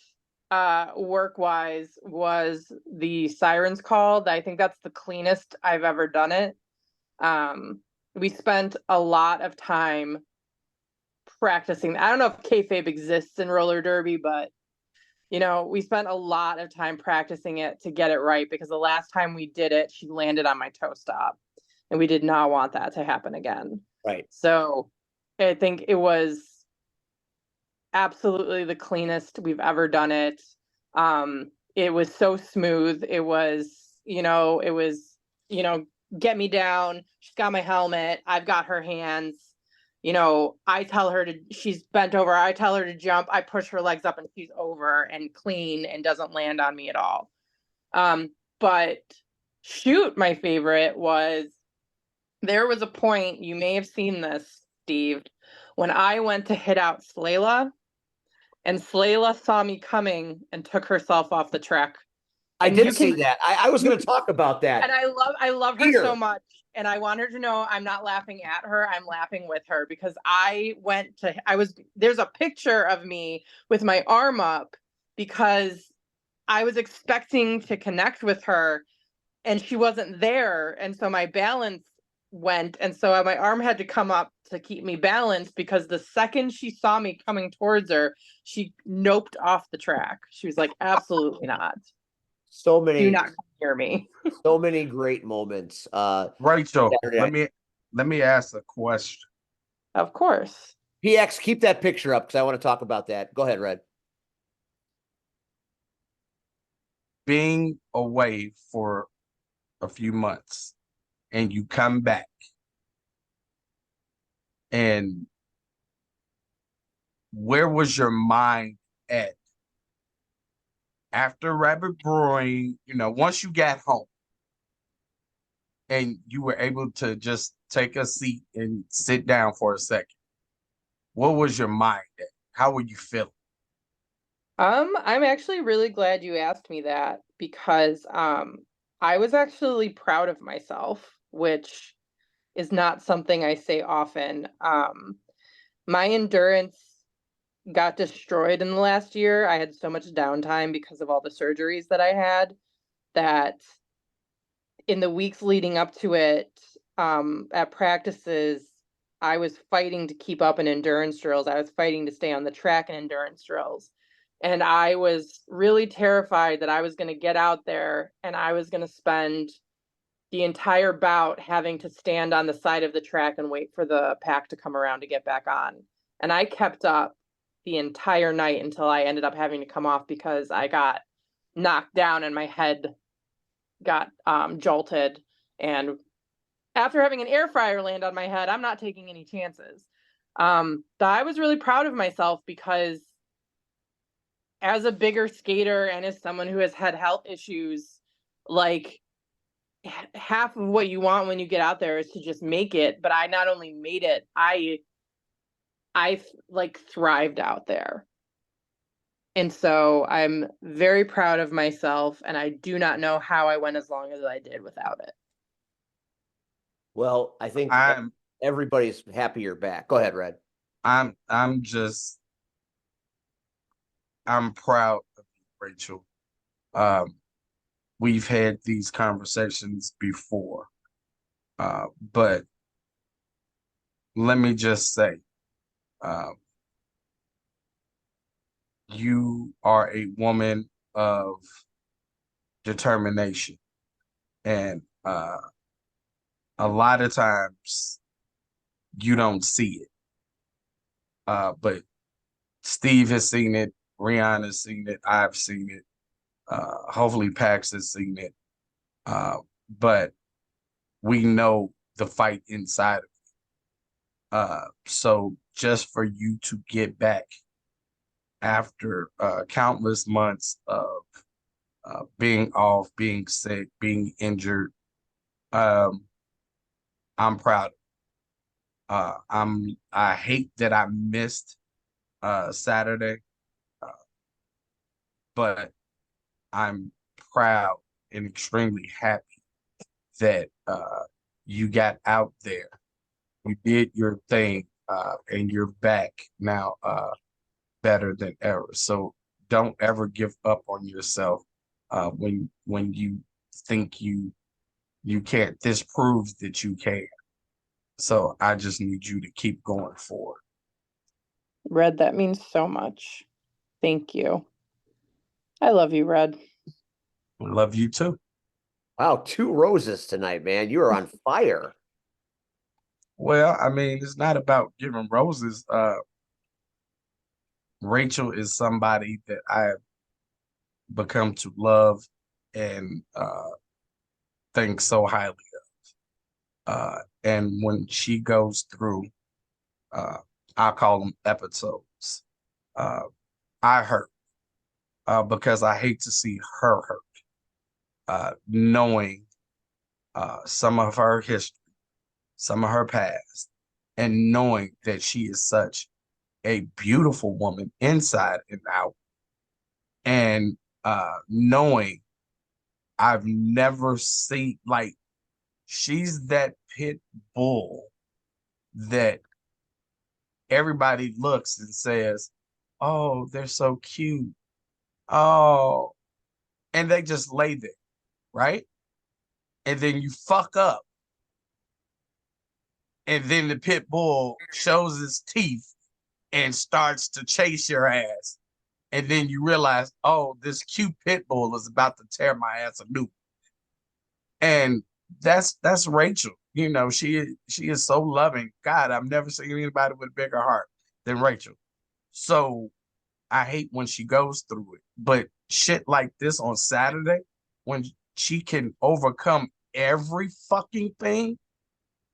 F: work-wise was the sirens called. I think that's the cleanest I've ever done it. We spent a lot of time practicing. I don't know if kayfabe exists in roller derby, but we spent a lot of time practicing it to get it right, because the last time we did it, she landed on my toe stop, and we did not want that to happen again.
A: Right.
F: So I think it was absolutely the cleanest we've ever done it. It was so smooth. It was, get me down. She's got my helmet. I've got her hands. I tell her she's bent over. I tell her to jump. I push her legs up and she's over and clean and doesn't land on me at all. But shoot my favorite was, there was a point, you may have seen this, Steve, when I went to hit out Slayla, and Slayla saw me coming and took herself off the track.
A: I
F: And
A: did
F: you
A: see
F: can-
A: that. I was going to talk about that.
F: And I love her
A: Here.
F: so much. And I want her to know I'm not laughing at her. I'm laughing with her, because there's a picture of me with my arm up, because I was expecting to connect with her and she wasn't there. And so my balance went. And so my arm had to come up to keep me balanced, because the second she saw me coming towards her, she noped off the track. She was like, absolutely not.
A: So
F: Do
A: many,
F: not come near me.
A: so many great moments.
E: Rachel,
A: Saturday.
E: let me ask a question.
F: Of course.
A: PX, keep that picture up because I want to talk about that. Go ahead, Red.
E: Being away for a few months and you come back, and where was your mind at after Rabbit Brewing? Once you got home and you were able to just take a seat and sit down for a second, what was your mind at? How were you feeling?
F: I'm actually really glad you asked me that, because I was actually proud of myself, which is not something I say often. My endurance got destroyed in the last year. I had so much downtime because of all the surgeries that I had, that in the weeks leading up to it, at practices, I was fighting to keep up in endurance drills. I was fighting to stay on the track in endurance drills. And I was really terrified that I was going to get out there and I was going to spend the entire bout having to stand on the side of the track and wait for the pack to come around to get back on. And I kept up the entire night until I ended up having to come off, because I got knocked down and my head got jolted. And after having an air fryer land on my head, I'm not taking any chances. I was really proud of myself, because as a bigger skater and as someone who has had health issues, like, half of what you want when you get out there is to just make it. But I not only made it, I like thrived out there. And so I'm very proud of myself, and I do not know how I went as long as I did without it.
A: Well, I think
E: I'm
A: everybody's happy you're back. Go ahead, Red.
E: I'm proud of you, Rachel. We've had these conversations before, but let me just say, you are a woman of determination, and a lot of times you don't see it. But Steve has seen it, Rihanna has seen it, I've seen it. Hopefully Pax has seen it. But we know the fight inside of it. So just for you to get back after countless months of being off, being sick, being injured, I'm proud. I hate that I missed Saturday, but I'm proud and extremely happy that you got out there. You did your thing, and you're back now, better than ever. So don't ever give up on yourself when you think you can't. This proves that you can. So I just need you to keep going forward.
F: Red, that means so much. Thank you. I love you, Red.
E: Love you too.
A: Wow, 2 roses tonight, man. You are on fire.
E: Well, I mean, it's not about giving roses. Rachel is somebody that I have become to love and think so highly of. And when she goes through, I call them episodes, I hurt because I hate to see her hurt, knowing some of her history, some of her past, and knowing that she is such a beautiful woman inside and out, and knowing I've never seen, like, she's that pit bull that everybody looks and says, oh, they're so cute. Oh, and they just lay there, right? And then you fuck up. And then the pit bull shows his teeth and starts to chase your ass. And then you realize, oh, this cute pit bull is about to tear my ass a new. And that's Rachel. You know, she is so loving. God, I've never seen anybody with a bigger heart than Rachel. So I hate when she goes through it. But shit like this on Saturday, when she can overcome every fucking thing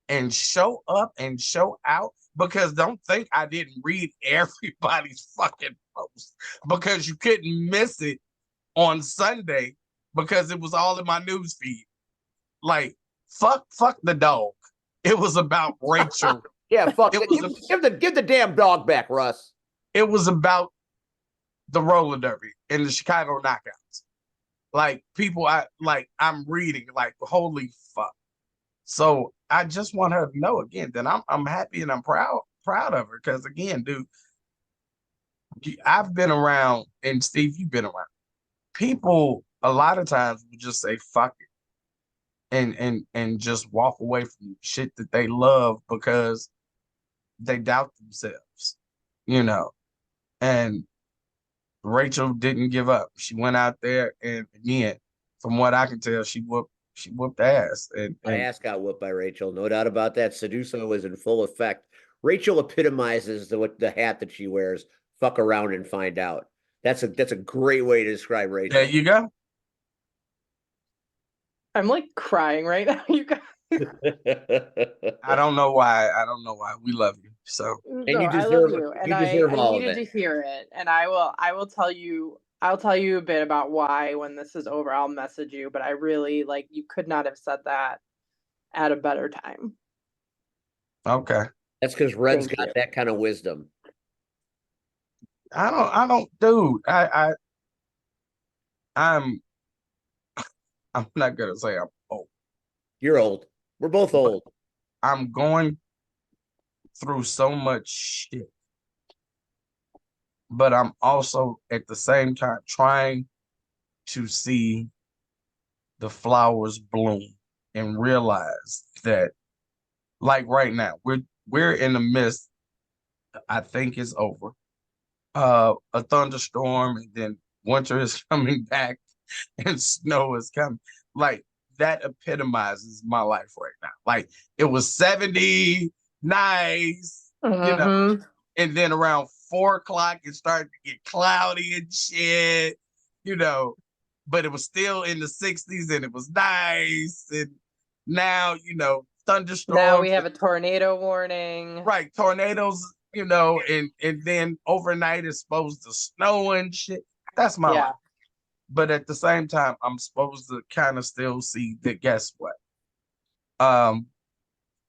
E: and show up and show out, because don't think I didn't read everybody's fucking post, because you couldn't miss it on Sunday because it was all in my news feed. Like, fuck the dog. It was about Rachel.
A: Yeah, fuck. Give the damn dog back, Russ.
E: It was about the roller derby and the Chicago knockouts. Like, people, I'm reading, like, holy fuck. So I just want her to know again that I'm happy and I'm proud of her. Because again, dude, I've been around, and Steve, you've been around. People a lot of times will just say fuck it and just walk away from shit that they love because they doubt themselves, you know. And Rachel didn't give up. She went out there, and again, from what I can tell, she whooped ass. And
A: My ass got whooped by Rachel, no doubt about that. Seduso was in full effect. Rachel epitomizes the hat that she wears. Fuck around and find out. That's a great way to describe Rachel.
E: there you go.
F: I'm like crying right now. You guys.
E: I don't know why. We love you. So
A: And
F: No,
A: you
F: I
A: deserve
F: love you, and
A: you
F: I
A: deserve all of
F: needed to
A: it.
F: hear it, and I will tell you. I'll tell you a bit about why when this is over. I'll message you, but I really like you could not have said that at a better time.
E: okay.
A: That's because Red's
F: Thank
A: got
F: you.
A: that kind of wisdom.
E: I don't, dude. I'm not gonna say I'm old.
A: You're old. We're both old.
E: I'm going through so much shit, but I'm also at the same time trying to see the flowers bloom and realize that, like right now, we're in the midst. I think it's over. A thunderstorm, and then winter is coming back, and snow is coming. Like, that epitomizes my life right now. Like, it was 70, nice,
F: Mhm.
E: and then around 4 o'clock it started to get cloudy and shit, but it was still in the 60s and it was nice. And now,
F: Now
E: thunderstorms,
F: we have a tornado warning.
E: right? Tornadoes, and then overnight it's supposed to snow and shit. That's my life. But at the same time, I'm supposed to kind of still see that, guess what?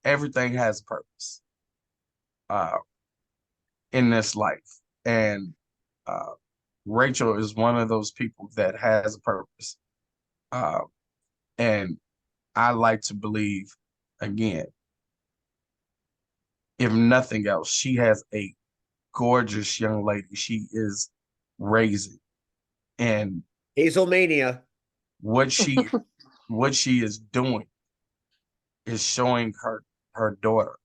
E: Everything has a purpose in this life. And Rachel is one of those people that has a purpose. And I like to believe, again, if nothing else, she has a gorgeous young lady she is raising. And
A: Hazel Mania.
E: what she is doing is showing her daughter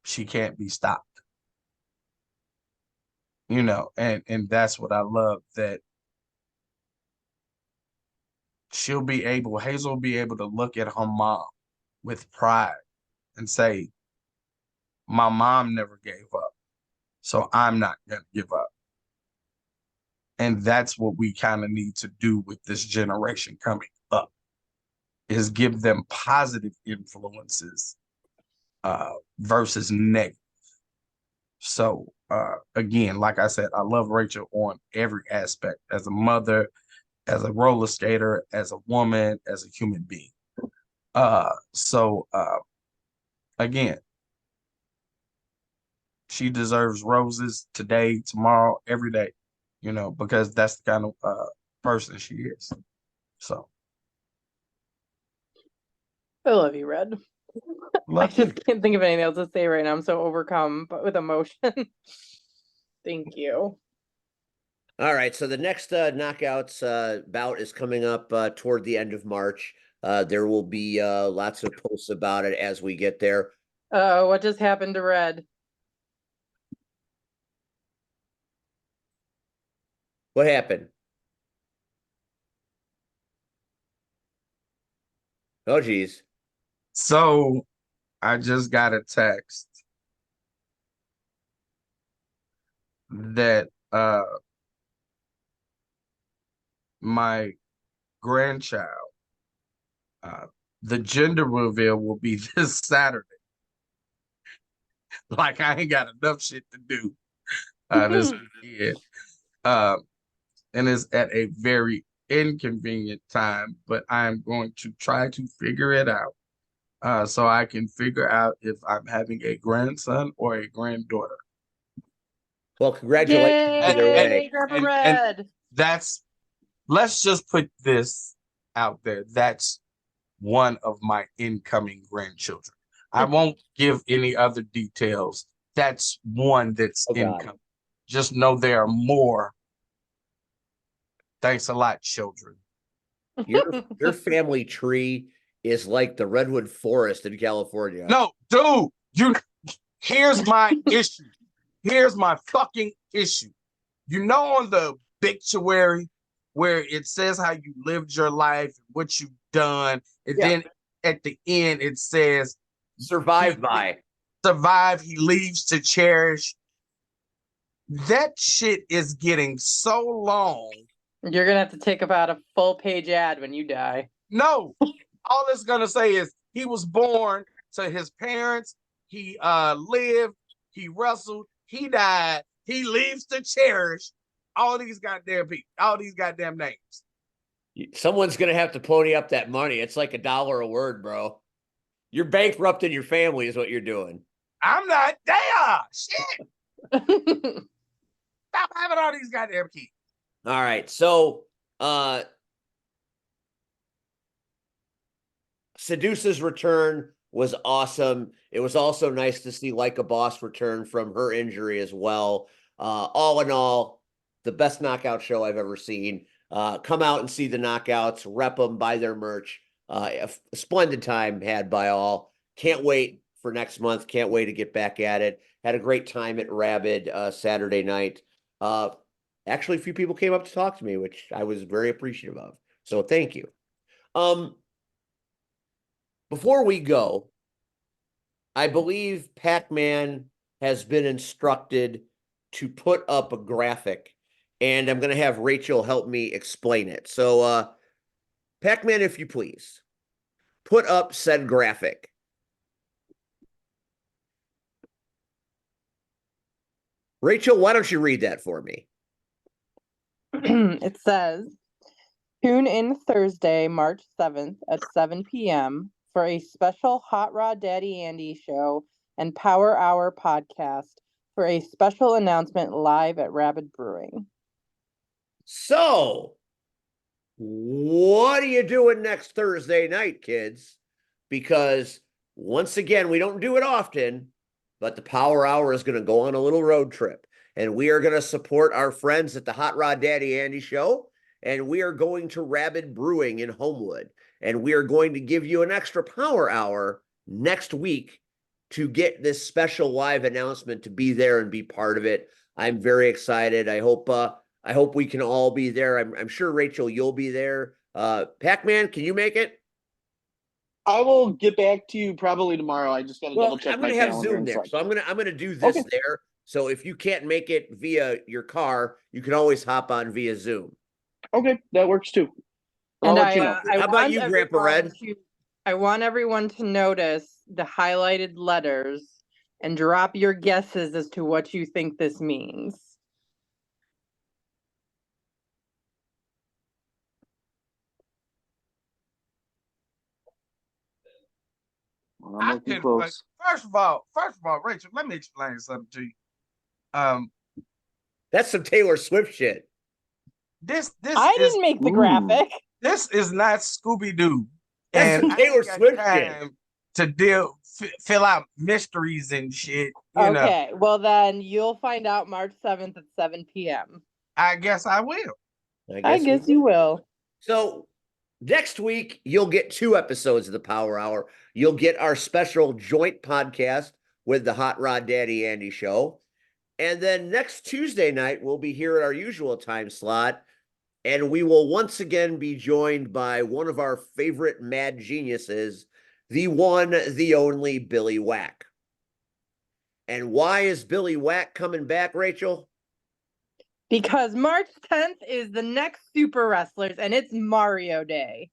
E: she can't be stopped. And that's what I love, that Hazel will be able to look at her mom with pride and say, my mom never gave up, so I'm not going to give up. And that's what we kind of need to do with this generation coming up, is give them positive influences versus negative. So again, like I said, I love Rachel on every aspect, as a mother, as a roller skater, as a woman, as a human being. So again, she deserves roses today, tomorrow, every day, you know, because that's the kind of person she is. So
F: I love you, Red. I
E: love you.
F: just can't think of anything else to say right now. I'm so overcome but with emotion. Thank you.
A: All right, so the next knockouts bout is coming up toward the end of March. There will be lots of posts about it as we get there.
F: What just happened to Red?
A: What happened? Oh, geez.
E: So I just got a text that my grandchild, the gender reveal will be this Saturday. Like I ain't got enough shit to do this weekend. And it's at a very inconvenient time, but I'm going to try to figure it out so I can figure out if I'm having a grandson or a granddaughter.
A: Well, congratulations either way.
F: Yay, Grandpa
E: And
F: Red.
E: that's, let's just put this out there. That's one of my incoming grandchildren. I won't give any other details. That's one that's
A: Oh, God.
E: incoming. Just know there are more. Thanks a lot, children.
A: Your family tree is like the redwood forest in California.
E: No, dude, here's my issue. Here's my fucking issue. You know, on the obituary where it says how you lived your life, what you've done, and then at the end it says
A: survived by.
E: Survive, he leaves to cherish. That shit is getting so long.
F: You're gonna have to take about a full page ad when you die.
E: No, all it's gonna say is he was born to his parents, he lived, he wrestled, he died, he leaves to cherish. All these goddamn people, all these goddamn names.
A: Someone's gonna have to pony up that money. It's like $1 a word, bro. You're bankrupting your family, is what you're doing.
E: I'm not there. Shit. Stop having all these goddamn kids.
A: All right, so Seduce's return was awesome. It was also nice to see Like a Boss return from her injury as well. All in all, the best knockout show I've ever seen. Come out and see the knockouts, rep them, buy their merch. A splendid time had by all. Can't wait for next month. Can't wait to get back at it. Had a great time at Rabid Saturday night. Actually, a few people came up to talk to me, which I was very appreciative of. So thank you. Before we go, I believe Pac-Man has been instructed to put up a graphic, and I'm going to have Rachel help me explain it. So, Pac-Man, if you please, put up said graphic. Rachel, why don't you read that for me?
F: It says, tune in Thursday, March 7th at 7 p.m. for a special Hot Rod Daddy Andy show and Power Hour podcast for a special announcement live at Rabid Brewing.
A: So, what are you doing next Thursday night, kids? Because once again, we don't do it often, but the Power Hour is going to go on a little road trip. And we are going to support our friends at the Hot Rod Daddy Andy Show. And we are going to Rabid Brewing in Homewood. And we are going to give you an extra Power Hour next week to get this special live announcement to be there and be part of it. I'm very excited. I hope we can all be there. I'm sure, Rachel, you'll be there. Pac-Man, can you make it?
D: I will get back to you probably tomorrow. I just got to double check
A: I'm
D: my
A: gonna have
D: calendar
A: Zoom
D: and
A: there,
D: such.
A: so I'm gonna do this
D: Okay.
A: there. So if you can't make it via your car, you can always hop on via Zoom.
D: Okay, that works too. I'll
F: And
D: let you know.
A: How about you, Grandpa Red?
F: I want everyone to notice the highlighted letters and drop your guesses as to what you think this means.
D: I'm
E: I
D: looking
E: can
D: close.
E: first of all, Rachel, let me explain something to you.
A: That's some Taylor Swift shit.
E: This
F: I
E: is
F: didn't make the
D: Ooh.
F: graphic.
E: this is not Scooby-Doo.
A: That's
E: And
A: some
E: I
A: Taylor
E: ain't got
A: Swift shit.
E: time to fill out mysteries and shit. You know,
F: Okay, well then you'll find out March 7th at 7 p.m.
E: I guess I will.
F: I guess you will.
A: So next week, you'll get 2 episodes of the Power Hour. You'll get our special joint podcast with the Hot Rod Daddy Andy show. And then next Tuesday night, we'll be here at our usual time slot. And we will once again be joined by one of our favorite mad geniuses, the one, the only Billy Whack. And why is Billy Whack coming back, Rachel?
F: Because March 10th is the next Super Wrestlers and it's Mario Day.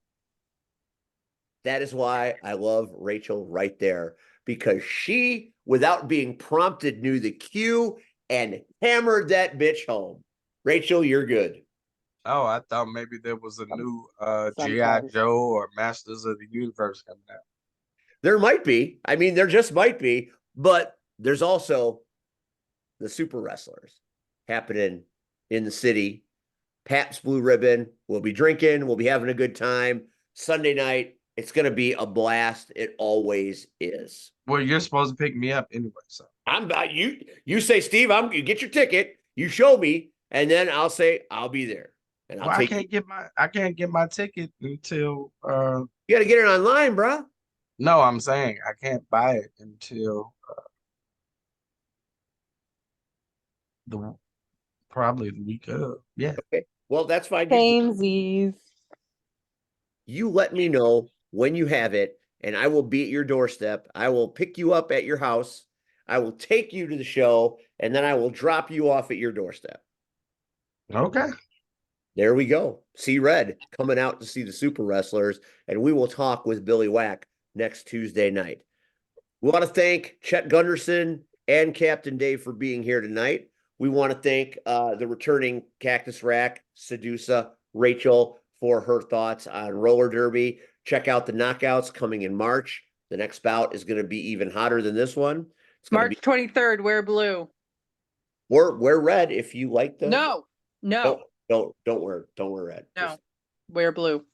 A: That is why I love Rachel right there, because she, without being prompted, knew the cue and hammered that bitch home. Rachel, you're good.
E: Oh, I thought maybe there was a new G.I.
F: Sometimes.
E: Joe or Masters of the Universe coming out.
A: There might be. I mean, there just might be, but there's also the Super Wrestlers happening in the city. Pat's Blue Ribbon. We'll be drinking. We'll be having a good time. Sunday night. It's going to be a blast. It always is.
E: Well, you're supposed to pick me up anyway, so.
A: I'm about you. You say, Steve, you get your ticket. You show me, and then I'll say I'll be there. And I'll
E: Well,
A: take
E: I can't get my ticket until
A: you got to get it online, bro.
E: no, I'm saying I can't buy it until probably the week of. Yeah.
A: Okay. Well, that's fine.
F: Samesies.
A: You let me know when you have it, and I will be at your doorstep. I will pick you up at your house. I will take you to the show, and then I will drop you off at your doorstep.
E: Okay.
A: There we go. See Red coming out to see the Super Wrestlers, and we will talk with Billy Whack next Tuesday night. We want to thank Chet Gunderson and Captain Dave for being here tonight. We want to thank the returning Cactus Rack, Sedusa, Rachel, for her thoughts on roller derby. Check out the knockouts coming in March. The next bout is going to be even hotter than this one. It's going
F: March 23rd, wear blue.
A: wear red if you like the.
F: No.
A: Don't wear red.
F: No.
A: Just
F: Wear blue.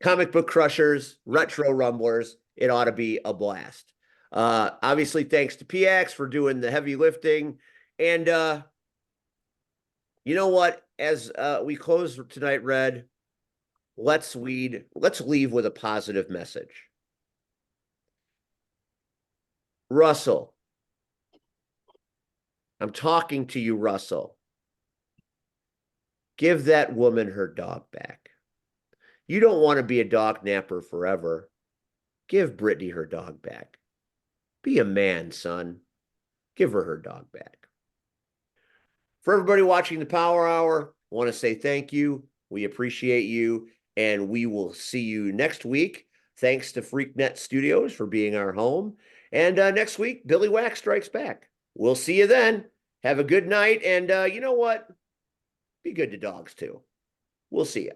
A: comic book crushers, retro rumblers. It ought to be a blast. Obviously, thanks to PX for doing the heavy lifting. And you know what? As we close tonight, Red, let's leave with a positive message. Russell, I'm talking to you, Russell. Give that woman her dog back. You don't want to be a dog napper forever. Give Brittany her dog back. Be a man, son. Give her dog back. For everybody watching the Power Hour, I want to say thank you. We appreciate you, and we will see you next week. Thanks to FreakNet Studios for being our home. And next week, Billy Whack strikes back. We'll see you then. Have a good night, and you know what? Be good to dogs, too. We'll see you.